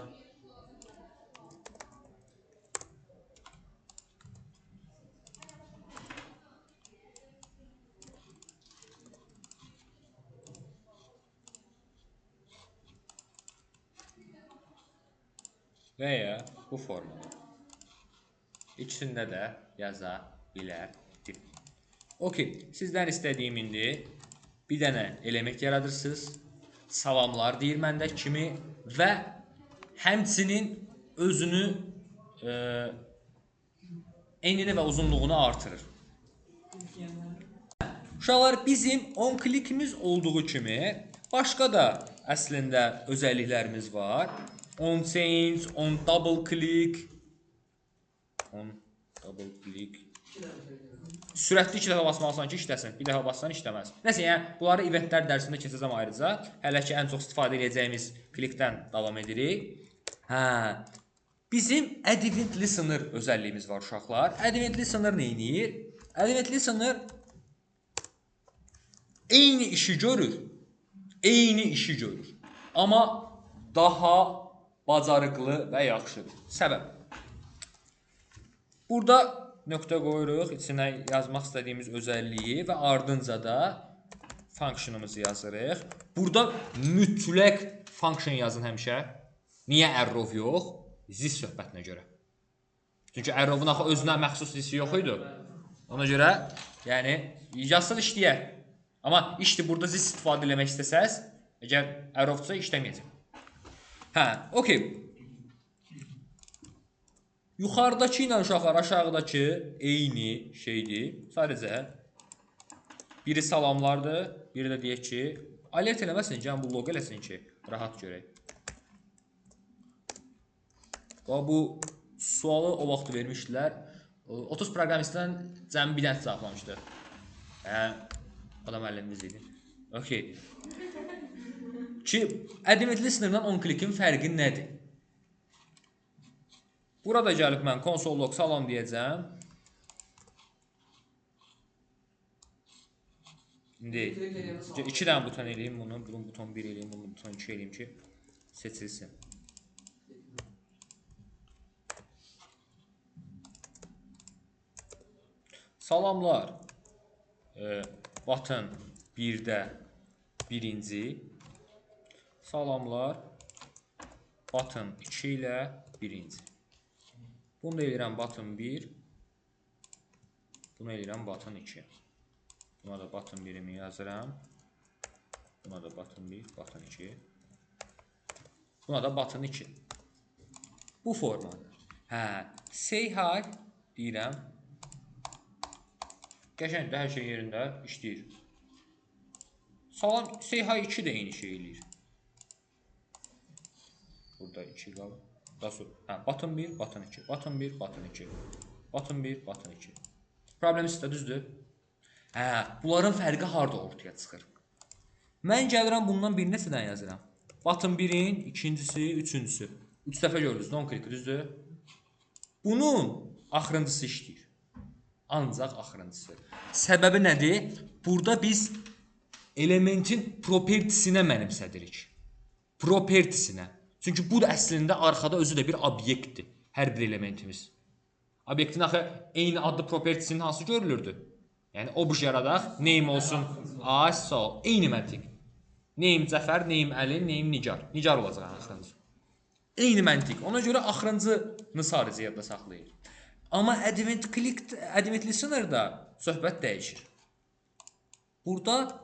Və ya bu formada. İkisində də yaza bilərdim. Okey, sizdən istədiyim indi bir dənə element yaradırsınız. Salamlar deyir məndə kimi və həmçinin özünü enini və uzunluğunu artırır. Uşaqlar, bizim on klikimiz olduğu kimi başqa da əslində özəlliklərimiz var. On change, on double click, sürətli 2 dəfə basmalısan ki, işləsin. Bir dəfə bassan işləməz. Nəsə, yəni, bunları eventlər dərsində keçəcəm ayrıca. Hələ ki, ən çox istifadə edəcəyimiz klikdən davam edirik. Bizim add event listener özəlliyimiz var, uşaqlar. Add event listener neyniyir? Add event listener eyni işi görür. Eyni işi görür. Amma daha bacarıqlı və yaxşıdır. Səbəb. Burada nöqtə qoyuruq, içinə yazmaq istədiyimiz özəlliyi və ardınca da functionımızı yazırıq. Burada mütləq function yazın həmişə. Niyə arrow yox? This söhbətinə görə. Çünki arrow'un axı özünə məxsus lissi yox idi. Ona görə, yəni, yazsın işləyər. Amma işdir, burada this istifadə eləmək istəsəz, əgər arrow'dsa işləməyəcək. Okey. Yuxarıdakı ilə uşaqlar aşağıdakı eyni şeydir. Sadəcə biri salamlardır, biri də deyək ki, alert eləməsin ki, bu loq eləsin ki, rahat görək. Bu sualı o vaxt vermişdilər. 30 proqramistdən cəmi bir dənə cavablamışdı. Adam əllərimiz idi. Okey. Ki, add event listener'dan on klikin fərqi nədir? Burada gəlib mən console log salam deyəcəm. İndi 2 dənə buton eləyim bunu. Bunun buton 1 eləyim, bunun buton 2 eləyim ki, seçilsin. Salamlar. Button 1-də birinci. Salamlar. Button 2 ilə birinci. Bunu da eləyirəm button 1. Bunu eləyirəm button 2. Buna da button 1'imi yazıram. Buna da button 1, button 2. Buna da button 2. Bu formada. Say hi deyirəm. Qəşəngdir, hər şey yerində işləyir. Salam, say hi 2 də eyni şey eləyir. Burada 2 qalır. Button 1, button 2, button 1, button 2, button 1, button 2. Problem sizdə düzdür? Bunların fərqi harada ortaya çıxır? Mən gəlirəm bundan bir neçədən yazıram. Button 1'in ikincisi, üçüncüsü. 3 dəfə gördünüz, non click düzdür? Bunun axırıncısı işləyir. Ancaq axırıncısı. Səbəbi nədir? Burada biz elementin propertisinə mənimsədirik. Propertisinə. Çünki bu da əslində arxada özü də bir obyektdir. Hər bir elementimiz. Obyektin axı eyni adlı propertisinin hansı görülürdü? Yəni obj yaradaq, name olsun, as, sol, eyni məntiq. Name Cəfər, name Əli, name Nigar. Nigar olacaq axırıncı. Eyni məntiq. Ona görə axırıncını sadəcə yadda saxlayır. Amma advent listener'da söhbət dəyişir. Burada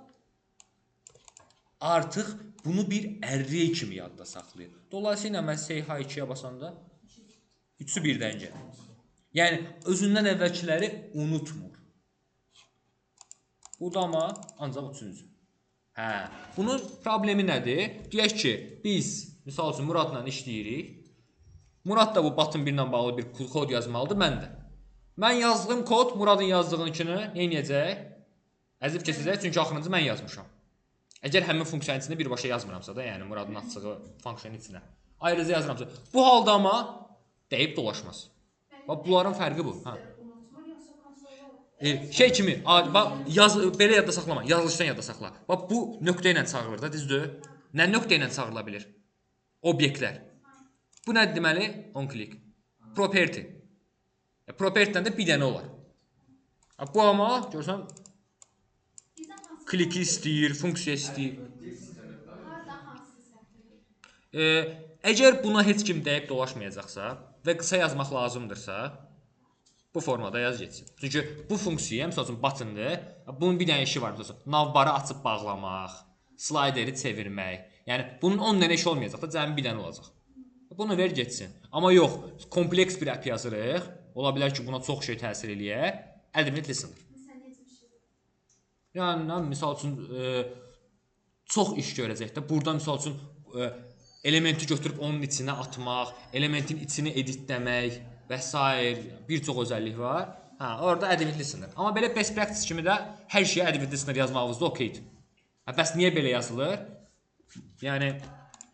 artıq bunu bir array kimi yadda saxlayır. Dolayısıyla mən say hi2-yə basanda üçü birdən gəlir. Yəni özündən əvvəlkiləri unutmur. Bu da amma ancaq üçüncü. Hə, bunun problemi nədir? Deyək ki, biz misal üçün Muradla işləyirik. Murad da bu button 1 ilə bağlı bir kod yazmalıdır, mən də. Mən yazdığım kod Muradın yazdığınkini nə edəcək? Əzib keçəcək, çünki axırıncı mən yazmışam. Əgər həmin funksiyanın içində birbaşa yazmıramsa da, yəni Muradın açdığı funksiyanın içinə ayrıca yazmıramsa, bu halda amma deyib dolaşmaz. Bax, bunların fərqi bu. Hə. Şey kimi, belə yadda saxlama, yazılışdan yadda saxla. Bax, bu nöqtə ilə çağırılır da, düzdür? Nə nöqtə ilə çağırıla bilir? Obyektlər. Bu nədir deməli? On-click. Property. Property'dən də bir dənə olar. Bu amma, görürsən, kliki istəyir, funksiya istəyir. Əgər buna heç kim dəyib dolaşmayacaqsa və qısa yazmaq lazımdırsa, bu formada yaz geçsin. Çünki bu funksiya, misal üçün button'dır, bunun bir dənə işi var, misal üçün, navbarı açıb bağlamaq, slideri çevirmək. Yəni, bunun 10 dənə işi olmayacaq da, cəmi bir dənə olacaq. Bunu ver geçsin. Amma yox, kompleks bir app yazırıq, ola bilər ki, buna çox şey təsir eləyər, advent listener. Yəni, misal üçün, çox iş görəcək də. Burada, misal üçün, elementi götürüb onun içinə atmaq, elementin içini editləmək və s. bir çox özəllik var. Hə, orada advent listener. Amma belə best practice kimi də hər şeyə advent listener yazmağınızda okeydir. Bəs niyə belə yazılır? Yəni,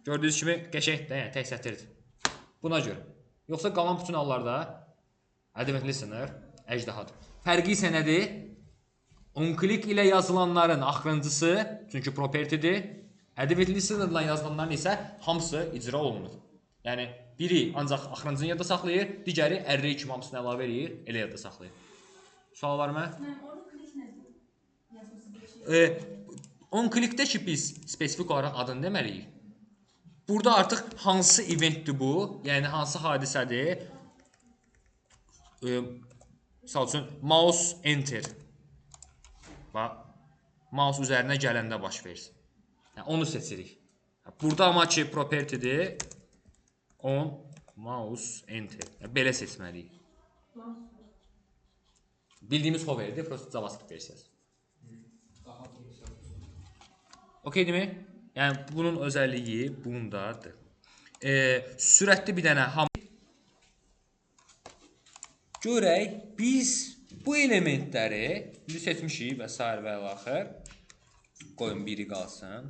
gördüyünüz kimi qəşəngdir, yəni tək sətirdir. Buna görə. Yoxsa qalan bütün hallarda advent listener əjdahadır. Fərqi isə nədir? On-click ilə yazılanların axırıncısı, çünki property'dir. Advent listener ilə yazılanların isə hamısı icra olunur. Yəni, biri ancaq axırıncını yadda saxlayır, digəri array kimi hamısını əlavə edir, elə yadda saxlayır. Sual var mı? Orada click nədir? On-clickdə ki, biz spesifik olaraq adını deməliyik. Burada artıq hansı eventdir bu, yəni hansı hadisədir? Misal üçün, mouse enter. Bax, mouse üzərinə gələndə baş versin. Yəni, onu seçirik. Burada amma ki, property'dir. On, mouse, enter. Yəni, belə seçməliyik. Bildiyimiz hoverdir, prosto JavaScript versiyası. Okeydir mi? Yəni, bunun özəlliyi bundadır. Sürətli bir dənə görək, biz bu elementləri seçmişik və s. və axır. Qoyun biri qalsın.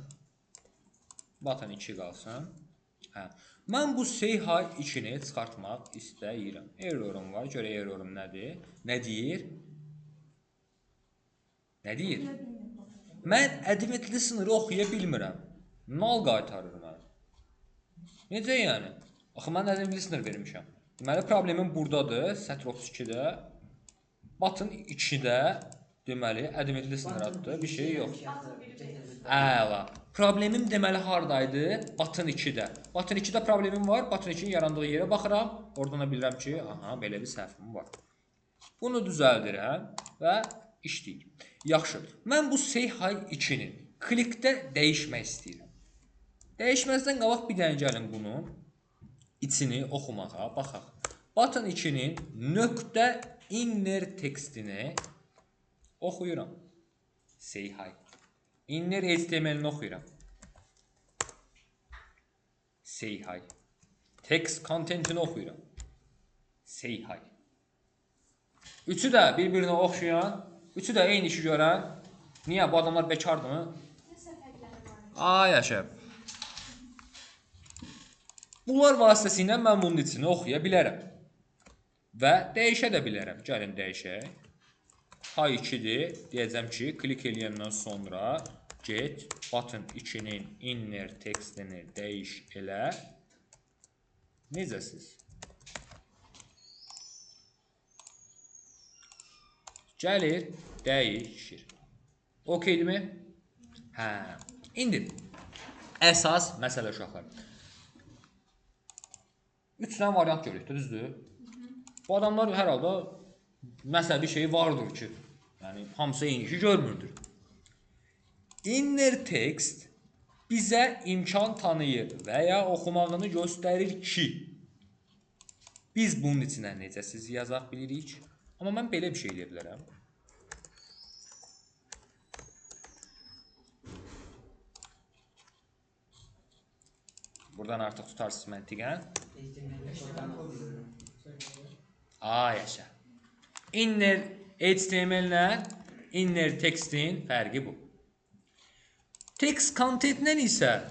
Button 2 qalsın. Mən bu say hi2-ni çıxartmaq istəyirəm. Errorum var. Görək errorum nədir? Nə deyir? Nə deyir? Mən advent listener'ı oxuya bilmirəm. Null qaytarır mənə. Necə yəni? Axı, mən advent listener vermişəm. Deməli, problemim buradadır. Sətr 32-də. Button 2-də deməli, advent listener adlı bir şey yox. Əla. Problemim deməli haradaydı? Button 2-də. Button 2-də problemim var. Button 2-nin yarandığı yerə baxıram. Oradan da bilirəm ki, aha, belə bir səhvim var. Bunu düzəldirəm və işləyir. Yaxşı. Mən bu say hi2-nin klikdə dəyişmək istəyirəm. Dəyişməzdən qabaq bir dənə gəlin bunun içini oxumağa baxaq. Button 2-nin nöqtə inner tekstini oxuyuram. Say hi. Inner HTML-ni oxuyuram. Say hi. Text contentini oxuyuram. Say hi. Üçü də bir-birinə oxşayan, üçü də eyni işi görən. Niyə? Bu adamlar bekardırmı? Ay yaşa. Bunlar vasitəsilə mən bunun içini oxuya bilərəm. Və dəyişə də bilərəm. Gəlin dəyişək. Hi2-dir. Deyəcəm ki, klik eləyəndən sonra Get button 2-nin inner textini dəyiş elə. Necəsiz? Gəlir, dəyişir. Okeydirmi? Hə. İndi əsas məsələ uşaqlar. 3 dənə variant görürük, düzdür? Bu adamlar hər halda məsələ bir şey vardır ki, yəni hamısı eyni işi görmürdür. Inner text bizə imkan tanıyır və ya oxumağını göstərir ki, biz bunun içinə necəsiz yazaq bilirik. Amma mən belə bir şey eləyə bilərəm. Buradan artıq tutarsınız məntiqən. Yaşa. Inner HTML ilə inner textin fərqi bu. Text contentdən isə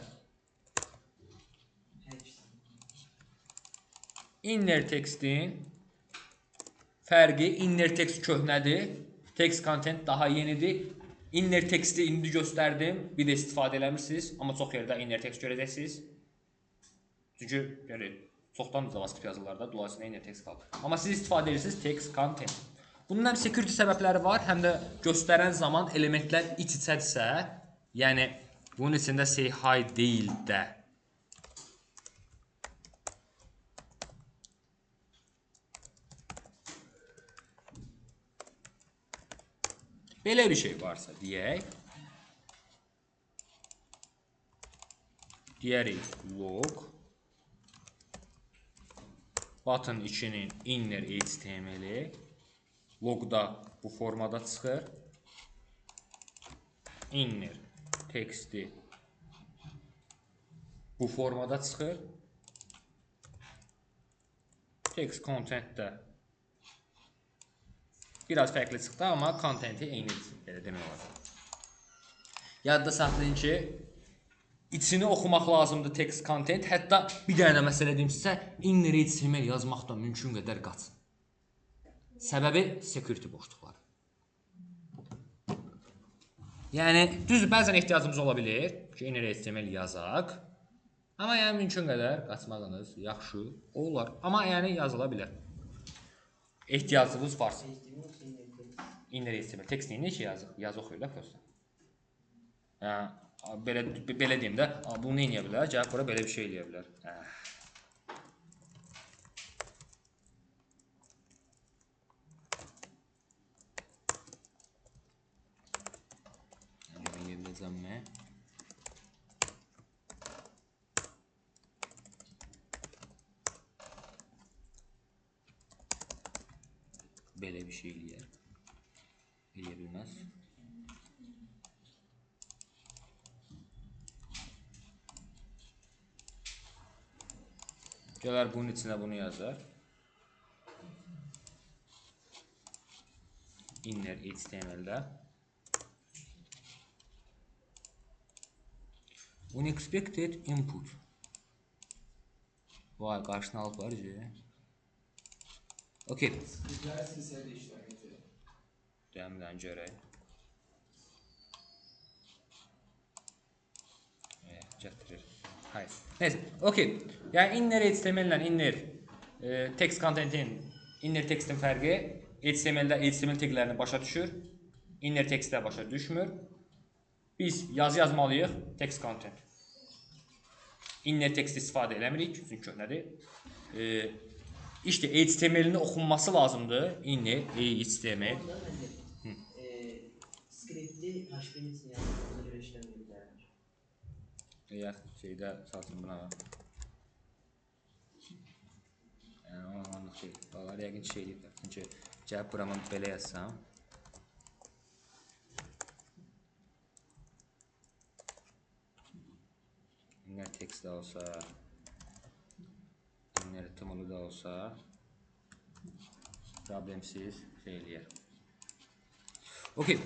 inner textin fərqi, inner text köhnədir, text content daha yenidir. Inner texti indi göstərdim, bir də istifadə eləmirsiniz, amma çox yerdə inner text görəcəksiniz. Çünki çoxdan JavaScript yazılarda dolayısıyla inner text qalır. Amma siz istifadə edirsiniz text content. Bunun həm security səbəbləri var, həm də göstərən zaman elementlər iç-içədirsə, yəni bunun içində say hi deyil də. Belə bir şey varsa deyək. Deyərik log button 2-nin inner HTML-i logda bu formada çıxır. Inner texti bu formada çıxır. Text content-də biraz fərqli çıxdı, amma kontenti eynidir, belə demək olar. Yadda saxlayın ki, içini oxumaq lazımdır text content. Hətta bir dənə məsələ deyim sizə, inner HTML yazmaqdan mümkün qədər qaçın. Səbəbi security boşluqları. Yəni, düzdür, bəzən ehtiyacımız ola bilir ki, inner HTML yazaq. Amma yəni mümkün qədər qaçmağınız yaxşı olar. Amma yəni yazıla bilər. Ehtiyacınız varsa. Inner HTML text neyini ki yazı oxuyurlar prosta. Belə deyim də, bunu neyini bilər? Gəlib bura belə bir şey eləyə bilər. Belə bir şey eləyə bilməz. Gələr bunun içinə bunu yazar. Inner HTML-də. Unexpected input. Vay, qarşını alıblar ki. Okey. Sizlər silsilədə işləmək üçün. Dəmdən görək. Gətirir. Hayır. Neyse, okey. Yəni inner HTML ilə inner text contentin, inner textin fərqi HTML-də HTML taglərini başa düşür. Inner textdə başa düşmür. Biz yazı yazmalıyıq, text content. Inner text istifadə eləmirik, çünki köhnədir. İşte HTML-in oxunması lazımdır. Inner HTML. Skriptli HTML için yazılığına göre işlem göndərilir. Şeydə satın buna var. Yəni anlıq şey. Onlar yəqin şey deyiblər. Çünki gəlib buramı belə yazsam. Inner text də olsa, inner HTML da olsa problemsiz şey eləyər. Okey.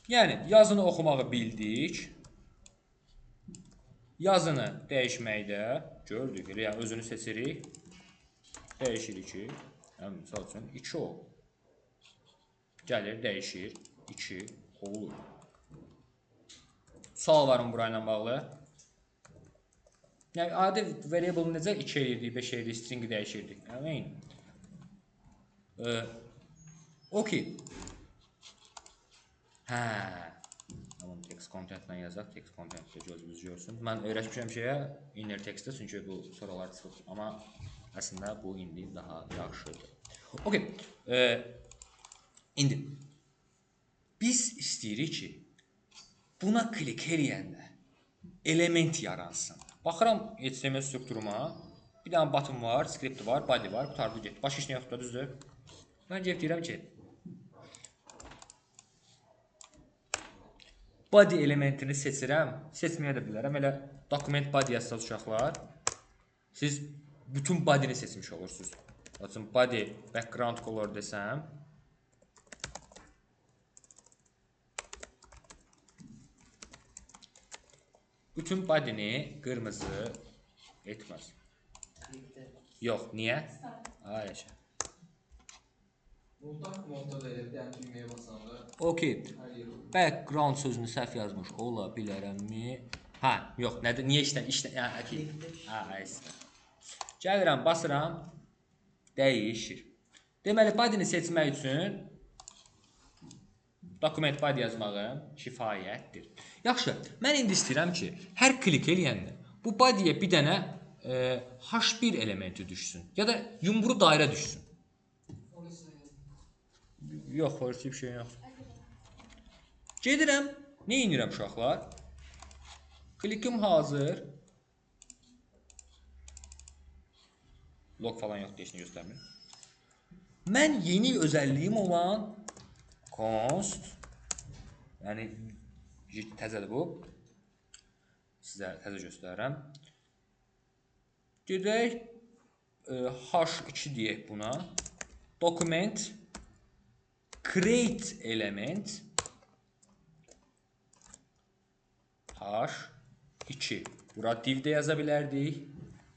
Yəni yazını oxumağı bildik. Yazını dəyişməkdə gördük. Yəni özünü seçirik. Dəyişirik ki, misal üçün 2 ol. Gəlir, dəyişir, 2 olur. Sual varım burayla bağlı. Yəni adi variable necə 2 edirdik, 5 edirdik, stringi dəyişirdik. Əmin. Okay. Hə. Tamam, text content-lə yazaq, text content-də gözünüz görsün. Mən öyrəşmişəm şeyə inner text-də, çünki bu sorular çıxır. Amma əslində bu indi daha yaxşıdır. Okay. İndi biz istəyirik ki, buna klik eləyəndə element yaransın. Baxıram HTML strukturuma. Bir dənə button var, script var, body var. Qutardı get. Başqa heç nə yoxdur, düzdür? Mən gəlib deyirəm ki, body elementini seçirəm. Seçməyə də bilərəm. Elə document body yazsaz uşaqlar. Siz bütün body'ni seçmiş olursunuz. Məsələn, body background color desəm. Bütün body'ni qırmızı etməz. Yox, niyə? Hayır. Mutlaq modda da elə düyməyə basanda Okay. hər yer olur. Background sözünü səhv yazmış ola bilərəmmi? Hə, yox, nədir? Niyə işdən? Hə, gəlirəm, basıram, dəyişir. Deməli, body'ni seçmək üçün document body yazmağım kifayətdir. Yaxşı, mən indi istəyirəm ki, hər klik eləyəndə bu body'yə bir dənə H1 elementi düşsün ya da yumru dairə düşsün. Yox, orası bir şey yoxdur. Gedirəm, nə edirəm uşaqlar? Klikim hazır. Log falan yoxdur, heç nə göstərmir. Mən yeni özəlliyim olan const, yəni təzədir bu. Sizə təzə göstərirəm. Gedək H2 deyək buna. Document create element H2. Bura div-də yaza bilərdik.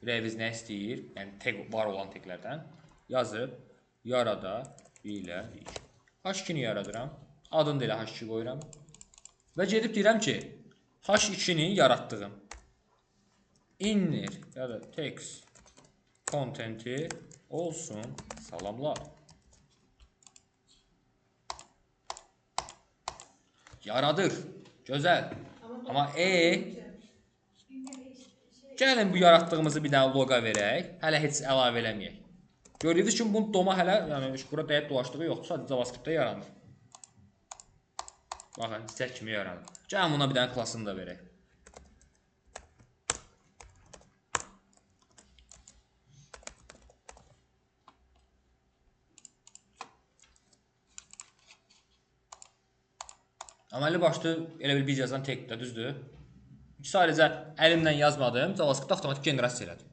Reviz nə istəyir? Yəni tag var olan taglərdən yazıb yarada bilərik. H2-ni yaradıram. Adını da elə H2 qoyuram. Və gedib deyirəm ki, H2-ni yaratdığım inner ya da text contenti olsun. Salamlar. Yaradır. Gözəl. Amma gəlin bu yaratdığımızı bir dənə loqa verək. Hələ heç əlavə eləməyək. Gördüyünüz kimi bunun doma hələ, yəni bura dəyib dolaşdığı yoxdur. Sadəcə JavaScript-də yaranır. Baxın, istək kimi yaranır. Gəlin buna bir dənə klassını da verək. Əməlli başlı elə bil biz yazan tagdə, düzdür? Sadəcə əlimlə yazmadım, JavaScript avtomatik generasiya elədim.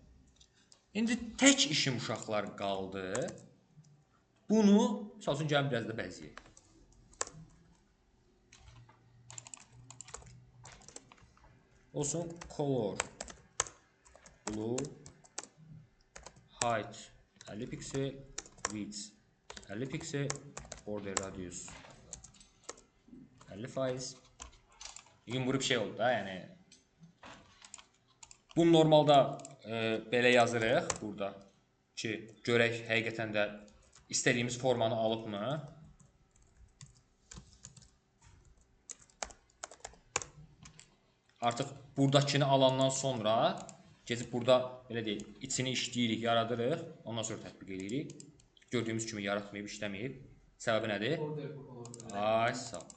İndi tək işim uşaqlar qaldı. Bunu, misal üçün gəlin biraz da bəzəyək. Olsun color blue height 50 piksel width 50 piksel border radius 50%. Yumru bir şey oldu da, yəni. Bunu normalda belə yazırıq burada ki, görək həqiqətən də istədiyimiz formanı alıbmı? Artıq buradakini alandan sonra keçib burada belə deyək, içini işləyirik, yaradırıq, ondan sonra tətbiq edirik. Gördüyümüz kimi yaratmayıb, işləməyib. Səbəbi nədir? Ay, sağ ol.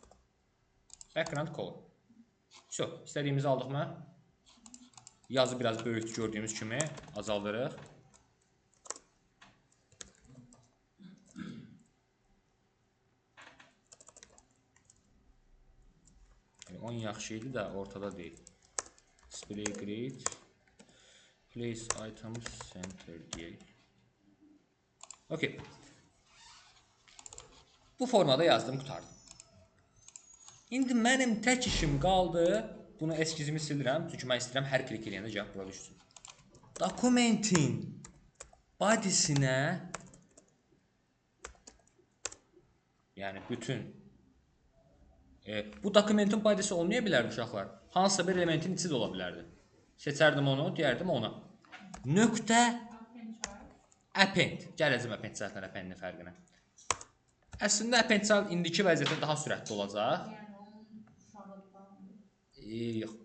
Background color. So, istədiyimizi aldıq mı? Yazı biraz böyük gördüyümüz kimi azaldırıq. On yaxşı idi də ortada deyil. Display grid. Place items center deyək. Okay. Bu formada yazdım, qutardım. İndi mənim tək işim qaldı. Bunu eskizimi silirəm. Çünki mən istəyirəm hər klik eləyəndə cavab bura düşsün. Dokumentin body'sinə, yəni bütün Bu dokumentin badisi olmaya bilərdi uşaqlar. Hansısa bir elementin içi də ola bilərdi. Seçərdim onu, deyərdim ona. Nöqtə append. Gələcəm append saytına appendin fərqinə. Əslində append sayt indiki vəziyyətdə daha sürətli olacaq. Yəni onun uşaqlıqdan. Yox.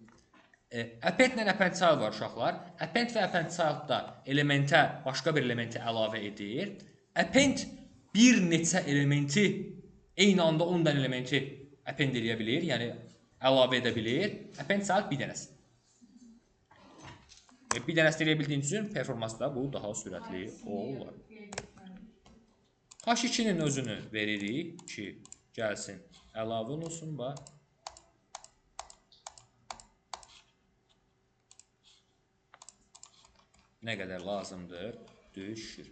Append ilə append sayt var uşaqlar. Append və append saytda elementə başqa bir elementi əlavə edir. Append bir neçə elementi eyni anda 10 dənə elementi append edə bilir, yəni əlavə edə bilir. Append sayt bir dənəsi. Bir dənəsi eləyə bildiyin üçün performansda bu daha sürətli olur. H2-nin özünü veririk ki, gəlsin, əlavə olsun, bax. Nə qədər lazımdır, düşür.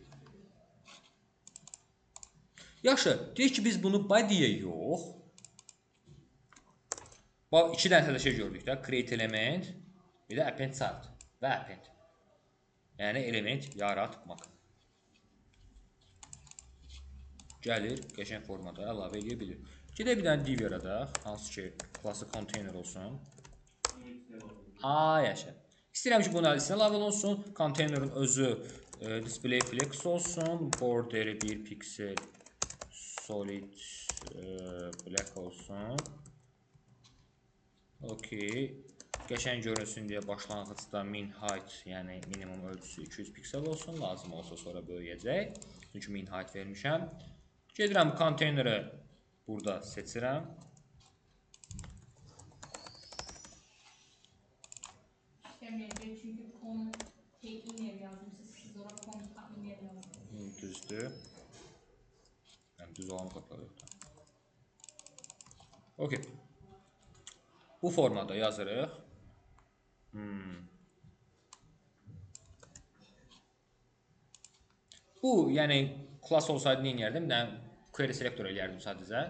Yaxşı, deyək ki, biz bunu body'yə yox. Bax, 2 dənə şey gördük də, create element, bir də append sayt və append. Yəni, element yaratmaq. Gəlir, qəşəng formada əlavə edə bilir. Gedək bir dənə div yaradaq, hansı ki, klası container olsun. Yaşa. İstəyirəm ki, bunun əlisinə əlavə olsun. Containerin özü display flex olsun. Border 1 pixel solid black olsun. Okey. Qəşəng görünsün deyə başlanğıcda min height, yəni minimum ölçüsü 200 piksel olsun. Lazım olsa sonra böyüyəcək. Çünki min height vermişəm. Gedirəm konteyneri burada seçirəm. İstəməyəcək, çünki com email yazmışsınız, siz ora com email yazmışsınız. Düzdür. Yəni düz olanı qatlar yoxdur. Okey. Bu formada yazırıq. Bu, yəni class olsaydı nə edərdim? Yəni query selector eləyərdim sadəcə.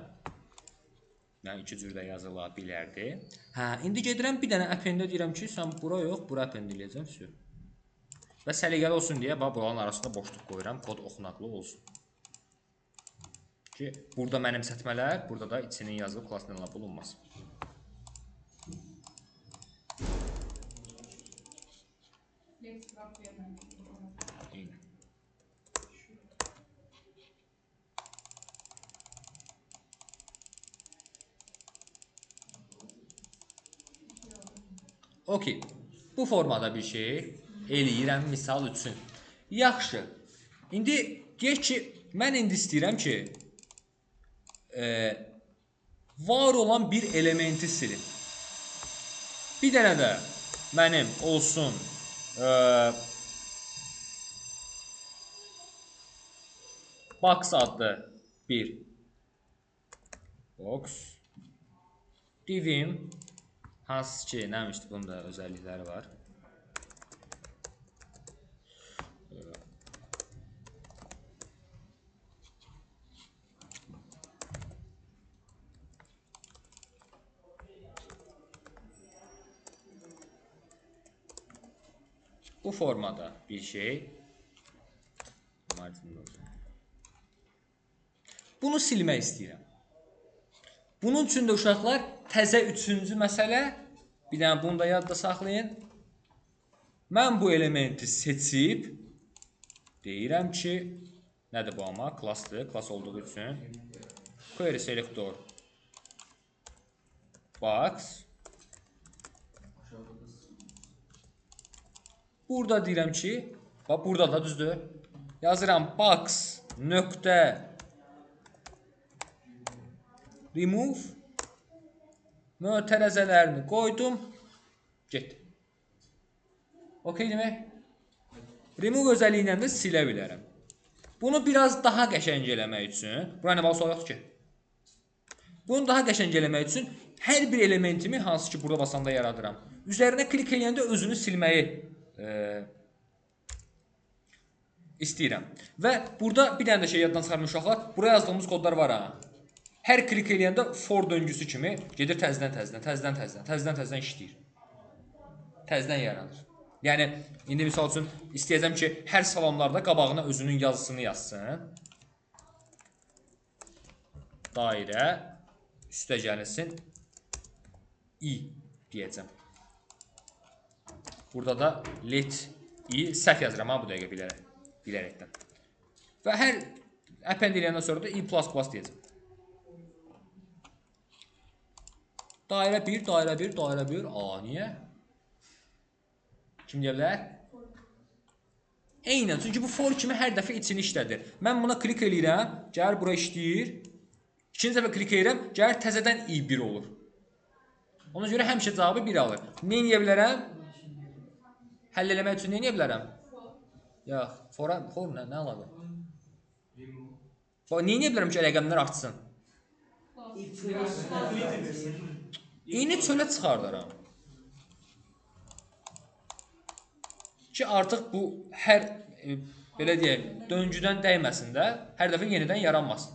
Yəni iki cür də yazıla bilərdi. Hə, indi gedirəm bir dənə append-ə deyirəm ki, sən bura yox, bura append eləyəcəm, sür. Və səliqəli olsun deyə bax buraların arasında boşluq qoyuram, kod oxunaqlı olsun. Ki, burada mənimsətmələr, burada da içinin yazılıb class-ın ilə bulunmaz. Okey. Bu formada bir şey eləyirəm misal üçün. Yaxşı. İndi deyək ki, mən indi istəyirəm ki, var olan bir elementi silin. Bir dənə də mənim olsun box adlı bir box divim hansı ki, nəmişdir, bunun da özəllikləri var. Bu formada bir şey. Bunu silmək istəyirəm. Bunun üçün də uşaqlar təzə üçüncü məsələ, bir dənə bunu da yadda saxlayın. Mən bu elementi seçib deyirəm ki, nədir bu amma? Klassdır, klass olduğu üçün query selector box. Burada deyirəm ki, bax burada da düzdür. Yazıram box nöqtə remove mötərəzələrini qoydum. Getdi. Okey demək? Remove özəlliyindən də silə bilərəm. Bunu biraz daha qəşəng eləmək üçün, bura nə balı yoxdur ki? Bunu daha qəşəng eləmək üçün hər bir elementimi hansı ki burada basanda yaradıram. Üzərinə klik eləyəndə özünü silməyi istəyirəm. Və burada bir dənə də şey yaddan çıxarmış uşaqlar. Buraya yazdığımız kodlar var ha. Hər klik eləyəndə for döngüsü kimi gedir təzədən işləyir. Təzədən yaranır. Yəni, indi misal üçün istəyəcəm ki, hər salamlarda qabağına özünün yazısını yazsın. Dairə, üstə gəlinsin i deyəcəm. Burada da let i səhv yazıram ha bu dəqiqə bilərəkdən. Və hər append eləyəndən sonra da i++ deyəcəm. Dairə 1, dairə 1, dairə 1. A, niyə? Kim deyə bilər? Eynən, çünki bu for kimi hər dəfə içini işlədir. Mən buna klik eləyirəm, gəlir bura işləyir. İkinci dəfə klik eləyirəm, gəlir təzədən i1 olur. Ona görə həmişə cavabı 1 alır. Nə edə bilərəm? Həll eləmək üçün nə edə bilərəm? Yox, for nə əlaqə? Nə edə bilərəm ki, rəqəmlər artsın? İni çölə çıxardaram. Ki artıq bu hər belə deyək, döngüdən dəyməsin də, hər dəfə yenidən yaranmasın.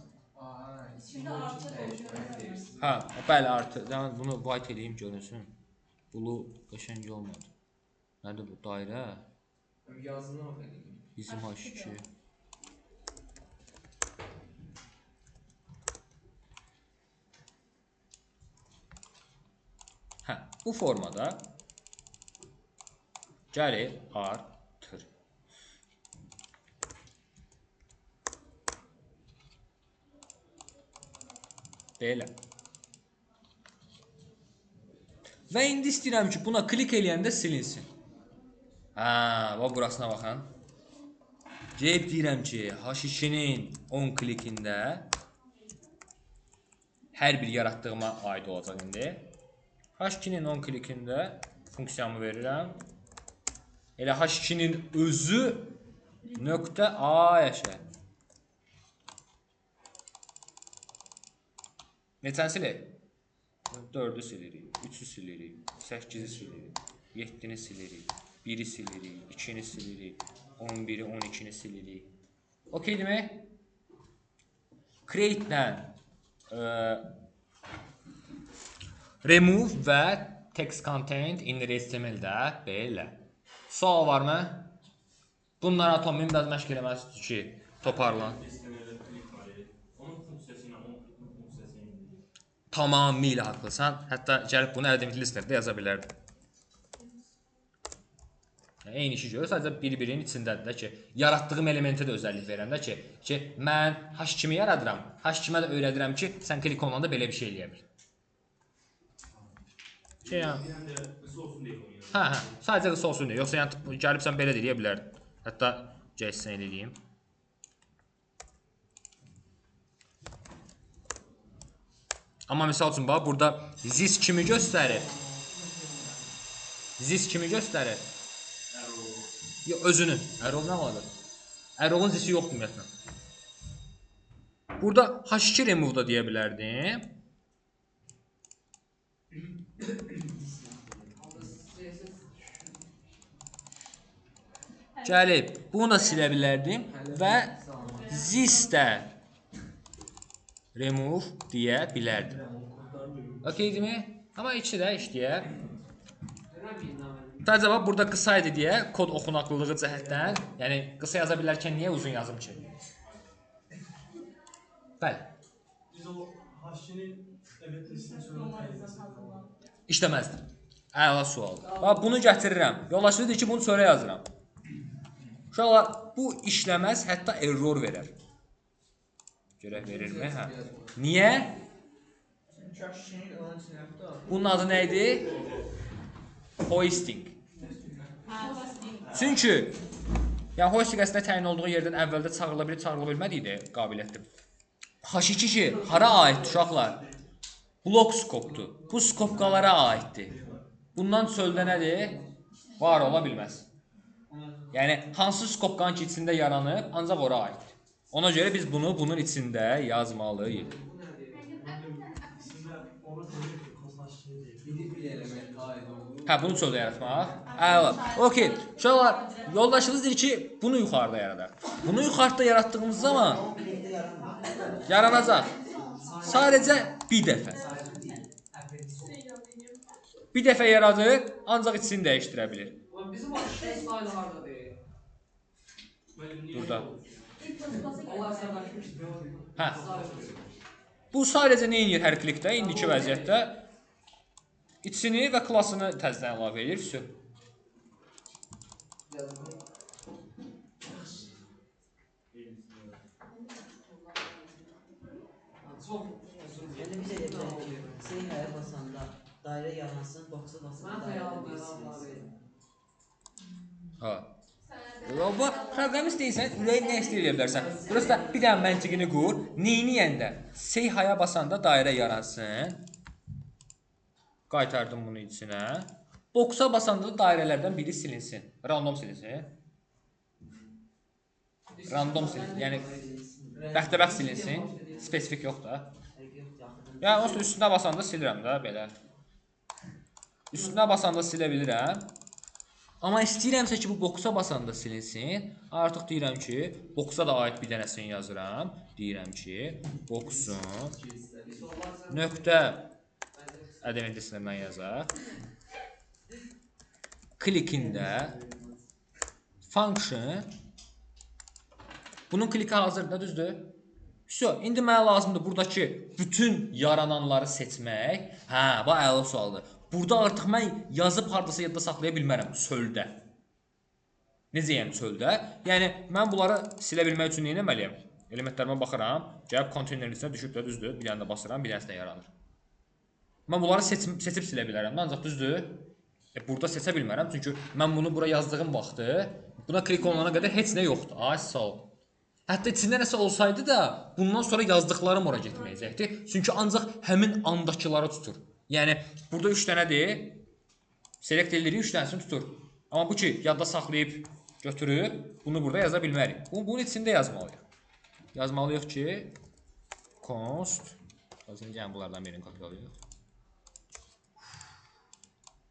Hə, bəli, artıq. Yəni bunu white eləyim görünsün. Blue qəşəng olmadı. Nədir bu dairə? Yazını orada eləyim. Bizim H2. Hə, bu formada gəlir artır. Belə. Və indi istəyirəm ki, buna klik eləyəndə silinsin. Hə, bax burasına baxın. Deyib deyirəm ki, H2-nin 10 klikində hər bir yaratdığıma aid olacaq indi. H2-nin 10 klikində funksiyamı verirəm. Elə H2-nin özü nöqtə A yaşa. Neçəni silək? 4-ü silirik, 3-ü silirik, 8-i silirik, 7-ni silirik, 1-i silirik, 2-ni silirik, 11-i, 12-ni silirik. Okey demək? Create-dən remove və text content in HTML-də belə. Sual varmı? Bunlar atomun biraz məşq eləməlidir ki, toparlan. Tamamilə haqlısan. Hətta gəlib bunu ədəmiyyət listlərdə yaza bilərdim. Eyni işi görür, sadəcə bir-birinin içindədir də ki, yaratdığım elementə də özəllik verirəm də ki, mən H kimi yaradıram, H kimə də öyrədirəm ki, sən klik olanda belə bir şey eləyə bil. Hə, sadəcə qısa olsun deyə, yoxsa yəni gəlibsən belə deyə bilərdim. Hətta JSON eləyim. Amma misal üçün bax, burada this kimi göstərir. This kimi göstərir. Yox, özünün. Arrow nə vardır? Arrow'un zisi yoxdur ümumiyyətlə. Burada H2 remove da deyə bilərdim. Gəlib, bunu da silə bilərdim və this də remove deyə bilərdim. Okey mi? Amma içi də işləyər. Sadəcə bax, burada qısaydı deyə kod oxunaqlılığı cəhətdən, yəni qısa yaza bilərkən niyə uzun yazım ki? Bəli. Biz o H2-nin evet listini sonra İşləməzdir. Əla sualdır. Bax, bunu gətirirəm. Yoldaşlığı deyir ki, bunu sonra yazıram. Uşaqlar, bu işləməz, hətta error verər. Görək verirmi? Hə. Niyə? Bunun adı nə idi? Hoisting. Çünki yəni hoisting əslində təyin olduğu yerdən əvvəldə çağırıla bilir, çağırıla bilmədiyi qabiliyyətdir. H2 ki, hara aid uşaqlar? Blok skopdur. Bu skopkalara aiddir. Bundan çöldə nədir? Var ola bilməz. Yəni hansı skopkanın ki içində yaranıb, ancaq ora aiddir. Ona görə biz bunu bunun içində yazmalıyıq. Hə, bunu çöldə yaratmaq. Əla. Okey. Uşaqlar, yoldaşınız deyir ki, bunu yuxarıda yaradaq. Bunu yuxarıda yaratdığımız zaman yaranacaq. Sadəcə bir dəfə. Bir dəfə yaradır, ancaq içini dəyişdirə bilir. Bizim H2 style hardadır? Burada. Allah sənə başmışdır. Hə. Bu sadəcə nə edir hər klikdə, indiki vəziyyətdə içini və klassını təzədən əlavə edir. Vəsə. Çox özür Yəni biz elə bilərik ki, seyhaya basanda dairə yaransın, boxsa basanda Mən dairə xəyalım silinsin. Ha. Bu proqramist deyilsən, ürəyin nə istəyir bilərsən. Burası da bir dənə məntiqini qur. Neyniyəndə seyhaya basanda dairə yaransın. Qaytardım bunu içinə. Box'a basanda da dairələrdən biri silinsin. Random silinsin. Random silinsin. Yəni bəxtəbəxt silinsin. Spesifik yox da. Yəni onsuz üstünə basanda silirəm də belə. Üstünə basanda silə bilirəm. Amma istəyirəmsə ki, bu box'a basanda silinsin. Artıq deyirəm ki, box'a da aid bir dənəsini yazıram. Deyirəm ki, box'un nöqtə ədəmiyyəsindən yazaq. Klikində function bunun kliki hazırdır, düzdür? Vəsə, indi mənə lazımdır buradakı bütün yarananları seçmək. Hə, bu əla sualdır. Burada artıq mən yazıb hardasa yadda saxlaya bilmərəm, çöldə. Necə yəni çöldə? Yəni, mən bunları silə bilmək üçün nə etməliyəm? Elementlərimə baxıram, gəlib konteynerin içinə düşüb də düzdür, bir dənə də basıram, bir dənəsi də yaranır. Mən bunları seçib silə bilərəm, ancaq düzdür? Burada seçə bilmərəm, çünki mən bunu bura yazdığım vaxtı, buna klik olunana qədər heç nə yoxdur. Ay, sağ ol. Hətta içində nəsə olsaydı da, bundan sonra yazdıqlarım ora getməyəcəkdi. Çünki ancaq həmin andakıları tutur. Yəni, burada 3 dənədir. Select edirik, 3 dənəsini tutur. Amma bu ki, yadda saxlayıb götürüb, bunu burada yaza bilmərik. Bunun içində yazmalıyıq. Yazmalıyıq ki, const, gəlin bunlardan birini kopyalayıq.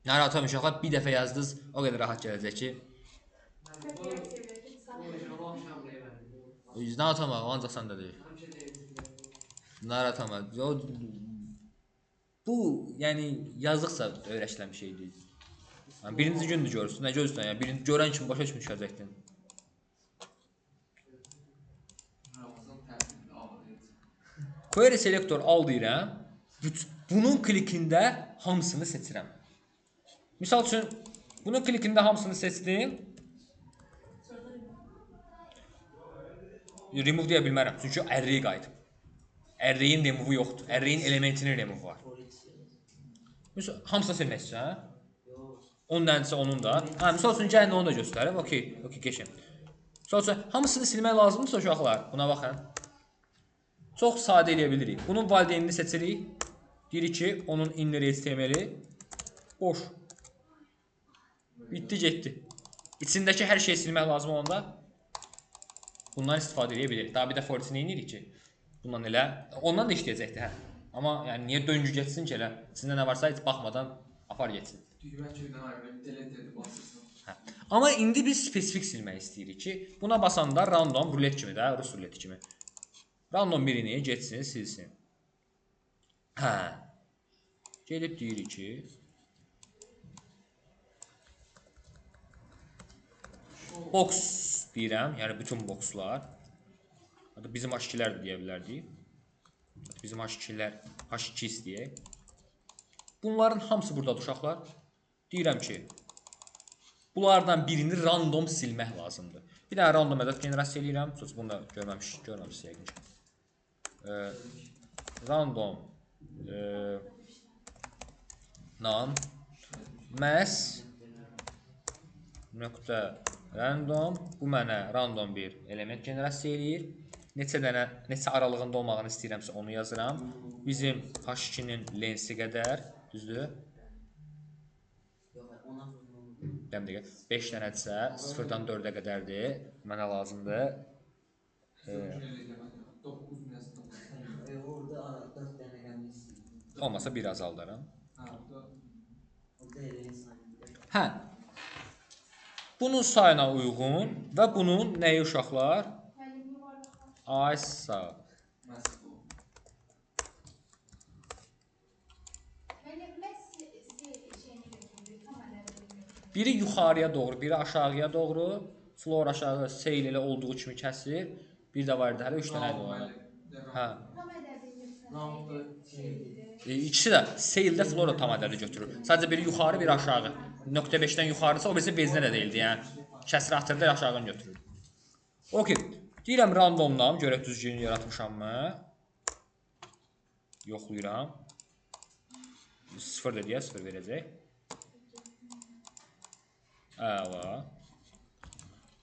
Narahat olmayın uşaqlar, bir dəfə yazdınız, o qədər rahat gələcək ki. Narahat olma, o ancaq səndə deyil. Narahat olma. Bu, yəni yazdıqsa öyrəşilən bir şey deyil. Yəni, birinci gündür görürsün, nə görürsən? Yəni, birinci görən kimi başa düşmüş düşəcəkdin. Query selektor al deyirəm. Bunun klikində hamısını seçirəm. Misal üçün, bunun klikində hamısını seçdim. Remove deyə bilmərəm, çünki array qayıdıb. Array'in remove yoxdur. Array'in elementinin remove var. Misal, hamısını silmək istəyirəm. Onun dənəsi onun da. Misal üçün, gəlin onu da göstərim. Okey, keçin. Misal üçün, hamısını silmək lazımdırsa uşaqlar, buna baxın. Çox sadə eləyə bilirik. Bunun valideynini seçirik. Deyirik ki, onun inner HTML-i boş. Bitdi, getdi. İçindəki hər şeyi silmək lazım olanda bundan istifadə edə bilirik. Daha bir də for içini eləyirik ki, bundan elə, ondan da işləyəcəkdir, hə. Amma yəni niyə döngü getsin ki, elə içində nə varsa heç baxmadan apar getsin. Düymə köydən ayrılıb, delete edib basırsan. Hə. Amma indi biz spesifik silmək istəyirik ki, buna basanda random rulet kimi də, rus ruleti kimi. Random birini getsin, silsin. Hə. Gelib deyirik ki, box deyirəm, yəni bütün boxlar. Hatta bizim H2'lər də deyə bilərdik. Bizim H2'lər H2 istəyək. Bunların hamısı buradadır uşaqlar. Deyirəm ki, bunlardan birini random silmək lazımdır. Bir dənə random ədəd generasiya eləyirəm. Sus, bunu da görməmişsiniz yəqin ki. Random nan mass nöqtə random, bu mənə random bir element generasiya eləyir. Neçə aralığında olmağını istəyirəmsə onu yazıram. Bizim H2-nin lensi qədər, düzdür? 5 dənədirsə 0-dan 4-ə qədərdir. Mənə lazımdır. 9 nəsə. Orada 4 dənə qəmli istəyir. Olmasa bir azaldaram. Orada eləyin sayında. Hə. Bunun sayına uyğun və bunun nəyi uşaqlar? Ay sağ. Biri yuxarıya doğru, biri aşağıya doğru. Floor aşağı seyl elə olduğu kimi kəsir. Bir də var idi, hələ 3 dənə idi ona. Hə. Namda İkisi də seyildə flora tam ədədi götürür. Sadəcə biri yuxarı, biri aşağı. Nöqtə 5-dən yuxarısa, o birisi bezinə də deyildi, yəni. Kəsr atırda aşağıdan götürür. Okey. Deyirəm randomdan, görək düzgün yaratmışammı? Yoxlayıram. 0 deyə 0 verəcək. Əla.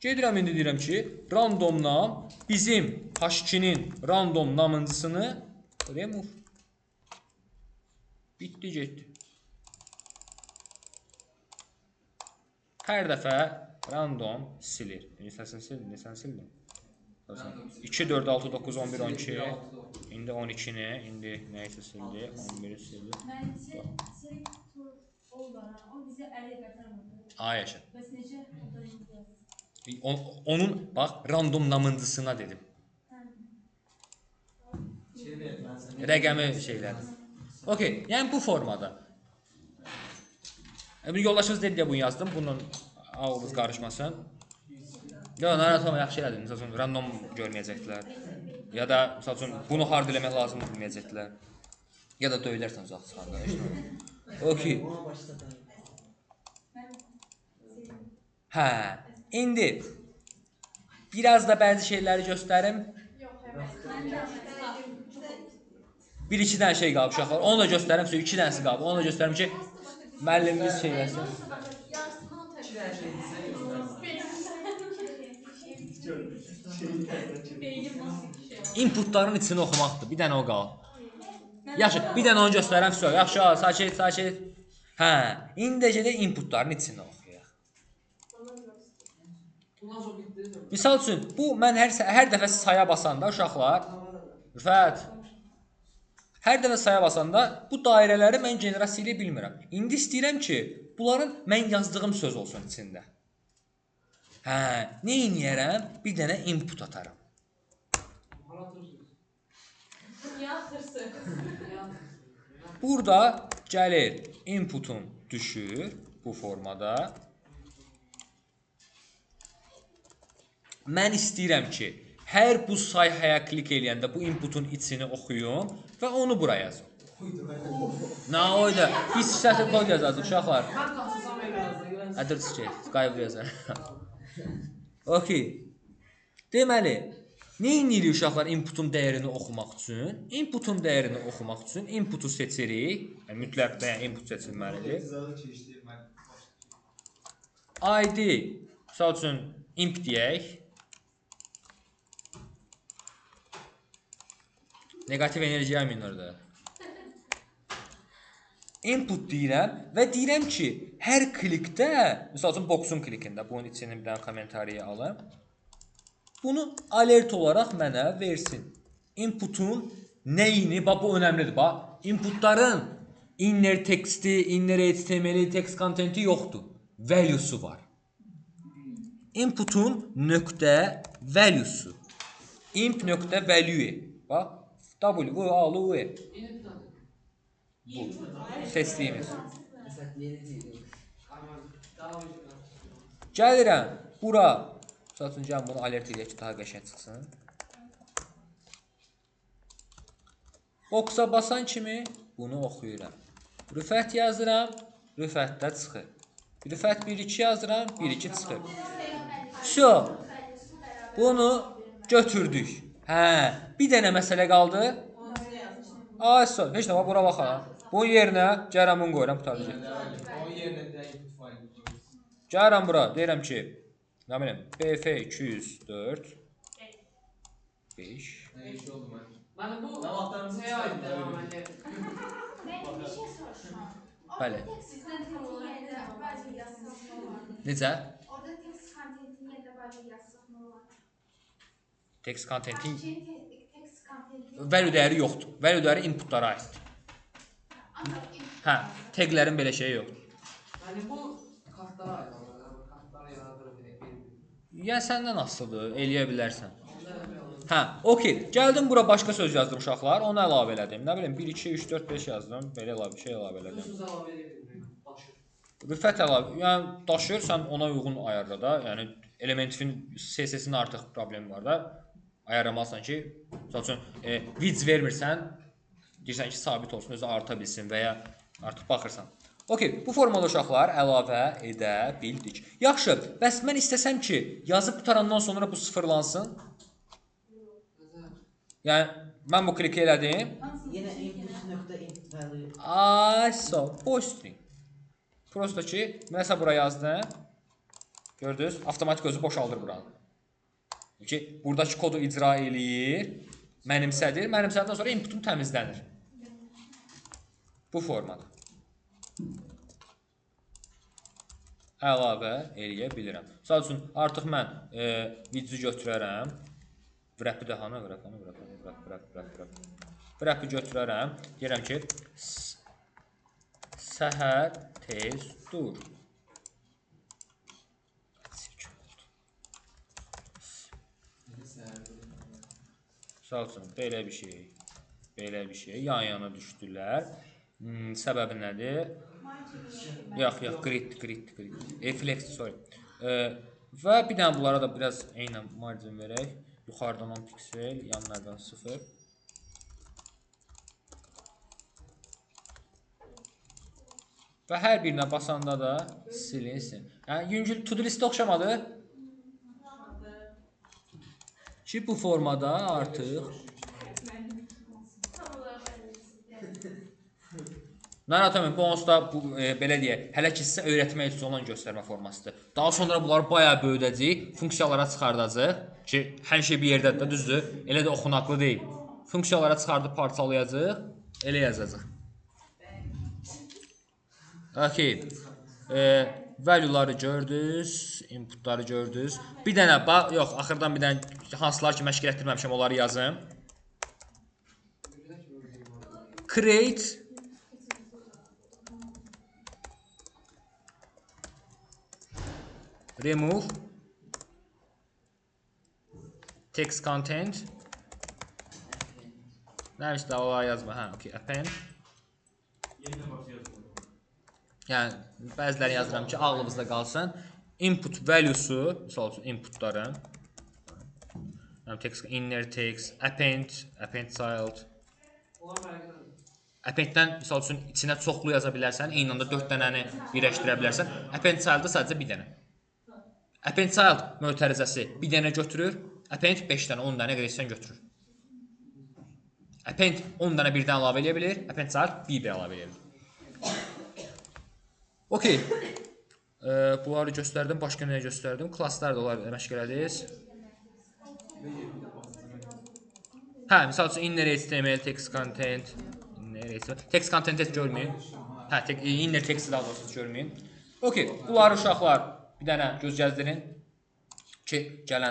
Gedirəm indi deyirəm ki, randomdan bizim H2-nin random namıncısını remove. Bitdi, getdi. Hər dəfə random silir. Neçəsini sildin? Neçəsini sildin? 2, 4, 6, 9, 11, 12. İndi 12-ni, indi nəysə sildi? 11-i sildi. Məncə selektor olur. O bizə əli qaytarmadı. Ay yaşa. Bəs necə orada yazır? Onun, bax, random namıncısına dedim. Rəqəmi şeylər. Okey, yəni bu formada. Bir yoldaşımız dedi deyə bunu yazdım. Bunun ağlınız qarışmasın. Yox, narahat olma, yaxşı elədim. Məsəl üçün, random görməyəcəkdilər. Ya da, məsəl üçün, bunu hard eləmək lazım bilməyəcəkdilər. Ya da döyülərsən uzaq çıxanda. Okey. Ona başladım. Hə, indi biraz da bəzi şeyləri göstərim. Bir-iki dənə şey qalıb uşaqlar. Onu da göstərim, sonra 2 dənəsi qalıb. Onu da göstərim ki, müəllimimiz şey eləsin. Inputların içini oxumaqdır. Bir dənə o qalıb. Yaxşı, bir dənə onu göstərəm, sonra. Yaxşı, sakit, sakit. Hə, indi də inputların içini oxuyaq. bundan sonra bitdi. Misal üçün, bu mən hər dəfə saya basanda uşaqlar, Rüfət, hər dəfə saya basanda bu dairələri mən generasiya edə bilmirəm. İndi istəyirəm ki, bunların mən yazdığım söz olsun içində. Hə, nə edərəm? Bir dənə input ataram. Burada gəlir inputum düşür bu formada. Mən istəyirəm ki, hər bu sayhaya klik eləyəndə bu inputun içini oxuyum və onu bura yazım. Nə oyda? Biz səsi kod yazarıq uşaqlar. Mən qaçsam elə yazdım. Adır çıxır, qayıb yazar. Okey. Deməli, nə edirik uşaqlar inputun dəyərini oxumaq üçün? Inputun dəyərini oxumaq üçün inputu seçirik. Yəni mütləq də input seçilməlidir. ID, məsəl üçün imp deyək. Negativ enerji yaymayın orada. Input deyirəm və deyirəm ki, hər klikdə, məsəl üçün boxun klikində, bunun içinin bir dənə kommentariya alım. Bunu alert olaraq mənə versin. Inputun nəyini, bax bu önəmlidir, bax. Inputların inner texti, inner HTML, text contenti yoxdur. Value'su var. Inputun nöqtə value'su. Imp nöqtə value. Bax, W-A-L-U-E. Bu seçdiyimiz. Gəlirəm bura. Məsələn, gəlin bunu alert edək ki, daha qəşəng çıxsın. Boxa basan kimi bunu oxuyuram. Rüfət yazıram, Rüfətdə çıxır. Rüfət 1-2 yazıram, 1-2 çıxır. Şo. Bunu götürdük. Hə, bir dənə məsələ qaldı. Ay, sol. Heç nə var, bura baxaq. Bunun yerinə gəlirəm bunu qoyuram, qutaracaq. Onun yerinə də input faylı qoyuyoruz. Gəlirəm bura, deyirəm ki, nə bilim, BF204 5. Ne iş oldu ben? Mənim bu Davatlarımızı şey aiddir çıxartdı. amma Ben bir şey soruşuram. Bəli. Text contentin yerində bəzi yazsaq nə olar? Necə? Orada text contentin yerində bəzi yazsaq nə olar? Text contentin Text contentin value dəyəri yoxdur. Value dəyəri inputlara aiddir. ancaq Hə, taglərin belə şeyi yoxdur. Yəni bu kartlara aid olur. Kartlara yaradır bir. Yəni səndən asılıdır, eləyə bilərsən. Hə, okey. Gəldim bura başqa söz yazdım uşaqlar, onu əlavə elədim. Nə bilim 1 2 3 4 5 yazdım, belə əlavə şey əlavə Bu elədim. söz əlavə edə bilmirik. Daşır. Rüfət əlavə, yəni daşıyır, sən ona uyğun ayarla da. Yəni elementin CSS-nin artıq problemi var da. Ayarlamalısan ki, məsəl üçün width vermirsən, deyirsən ki, sabit olsun, özü arta bilsin və ya artıq baxırsan. Okey, bu formada uşaqlar əlavə edə bildik. Yaxşı, bəs mən istəsəm ki, yazıb qutarandan sonra bu sıfırlansın. Yəni, mən bu klik elədim. Yenə input value. Ay, so, boş string. Prosto ki, mən isə bura yazdım. Gördünüz, avtomatik özü boşaldır buranı. Ki, buradakı kodu icra eləyir, mənimsədir. Mənimsədikdən sonra inputum təmizlənir. Bu formada. Əlavə eləyə bilirəm. Misal üçün, artıq mən video götürərəm. Wrap-i də hanı? Wrap-i götürərəm. Deyirəm ki, səhər tez dur. Misal üçün, belə bir şey. Yan-yana düşdülər. Səbəbi nədir? Yox, grid. Flex, sorry. Və bir dənə bunlara da biraz eynən margin verək. Yuxarıdan 10 piksel, yanlardan 0. Və hər birinə basanda da silinsin. Yüngül to-do listə oxşamadı? Ki, bu formada artıq narahat olmayın, bu onsuz da belə deyək, hələ ki sizə öyrətmək üçün olan göstərmə formasıdır. Daha sonra bunları bayağı böyüdəcəyik, funksiyalara çıxardacaq ki, hər şey bir yerdədir də, düzdür? Elə də oxunaqlı deyil. Funksiyalara çıxardıb parçalayacaq, elə yazacaq. Okey. Value'ları gördünüz, inputları gördünüz. Bir dənə, yox, axırdan bir dənə hansılar ki məşq etdirməmişəm, onları yazım. Create remove text content. Neymiş daha olar yazma. Ha, okey. Append. Yenidən başa yazılır. Yəni bəziləri yazıram ki, ağlınızda qalsın. Input value'su, misal üçün inputların. Yəni text inner text, append child. Onlar fərqi nədir? Appenddən misal üçün içinə çoxlu yaza bilərsən, eyni anda 4 dənəni birləşdirə bilərsən. Append child'da sadəcə bir dənə. Append child mötərizəsi bir dənə götürür, append 5 dənə, 10 dənə qədər istəyən götürür. Append 10 dənə birdən əlavə edə bilir, append child bir əlavə edə bilir. Okey. Bunları göstərdim, başqa nəyə göstərdim? Klasslar da olar məşq elədiniz. Hə, misal üçün inner HTML text content, text content heç görməyin. Hə, inner text daha doğrusu görməyin. Okey, bunları uşaqlar bir dənə göz gəzdirin ki, gələn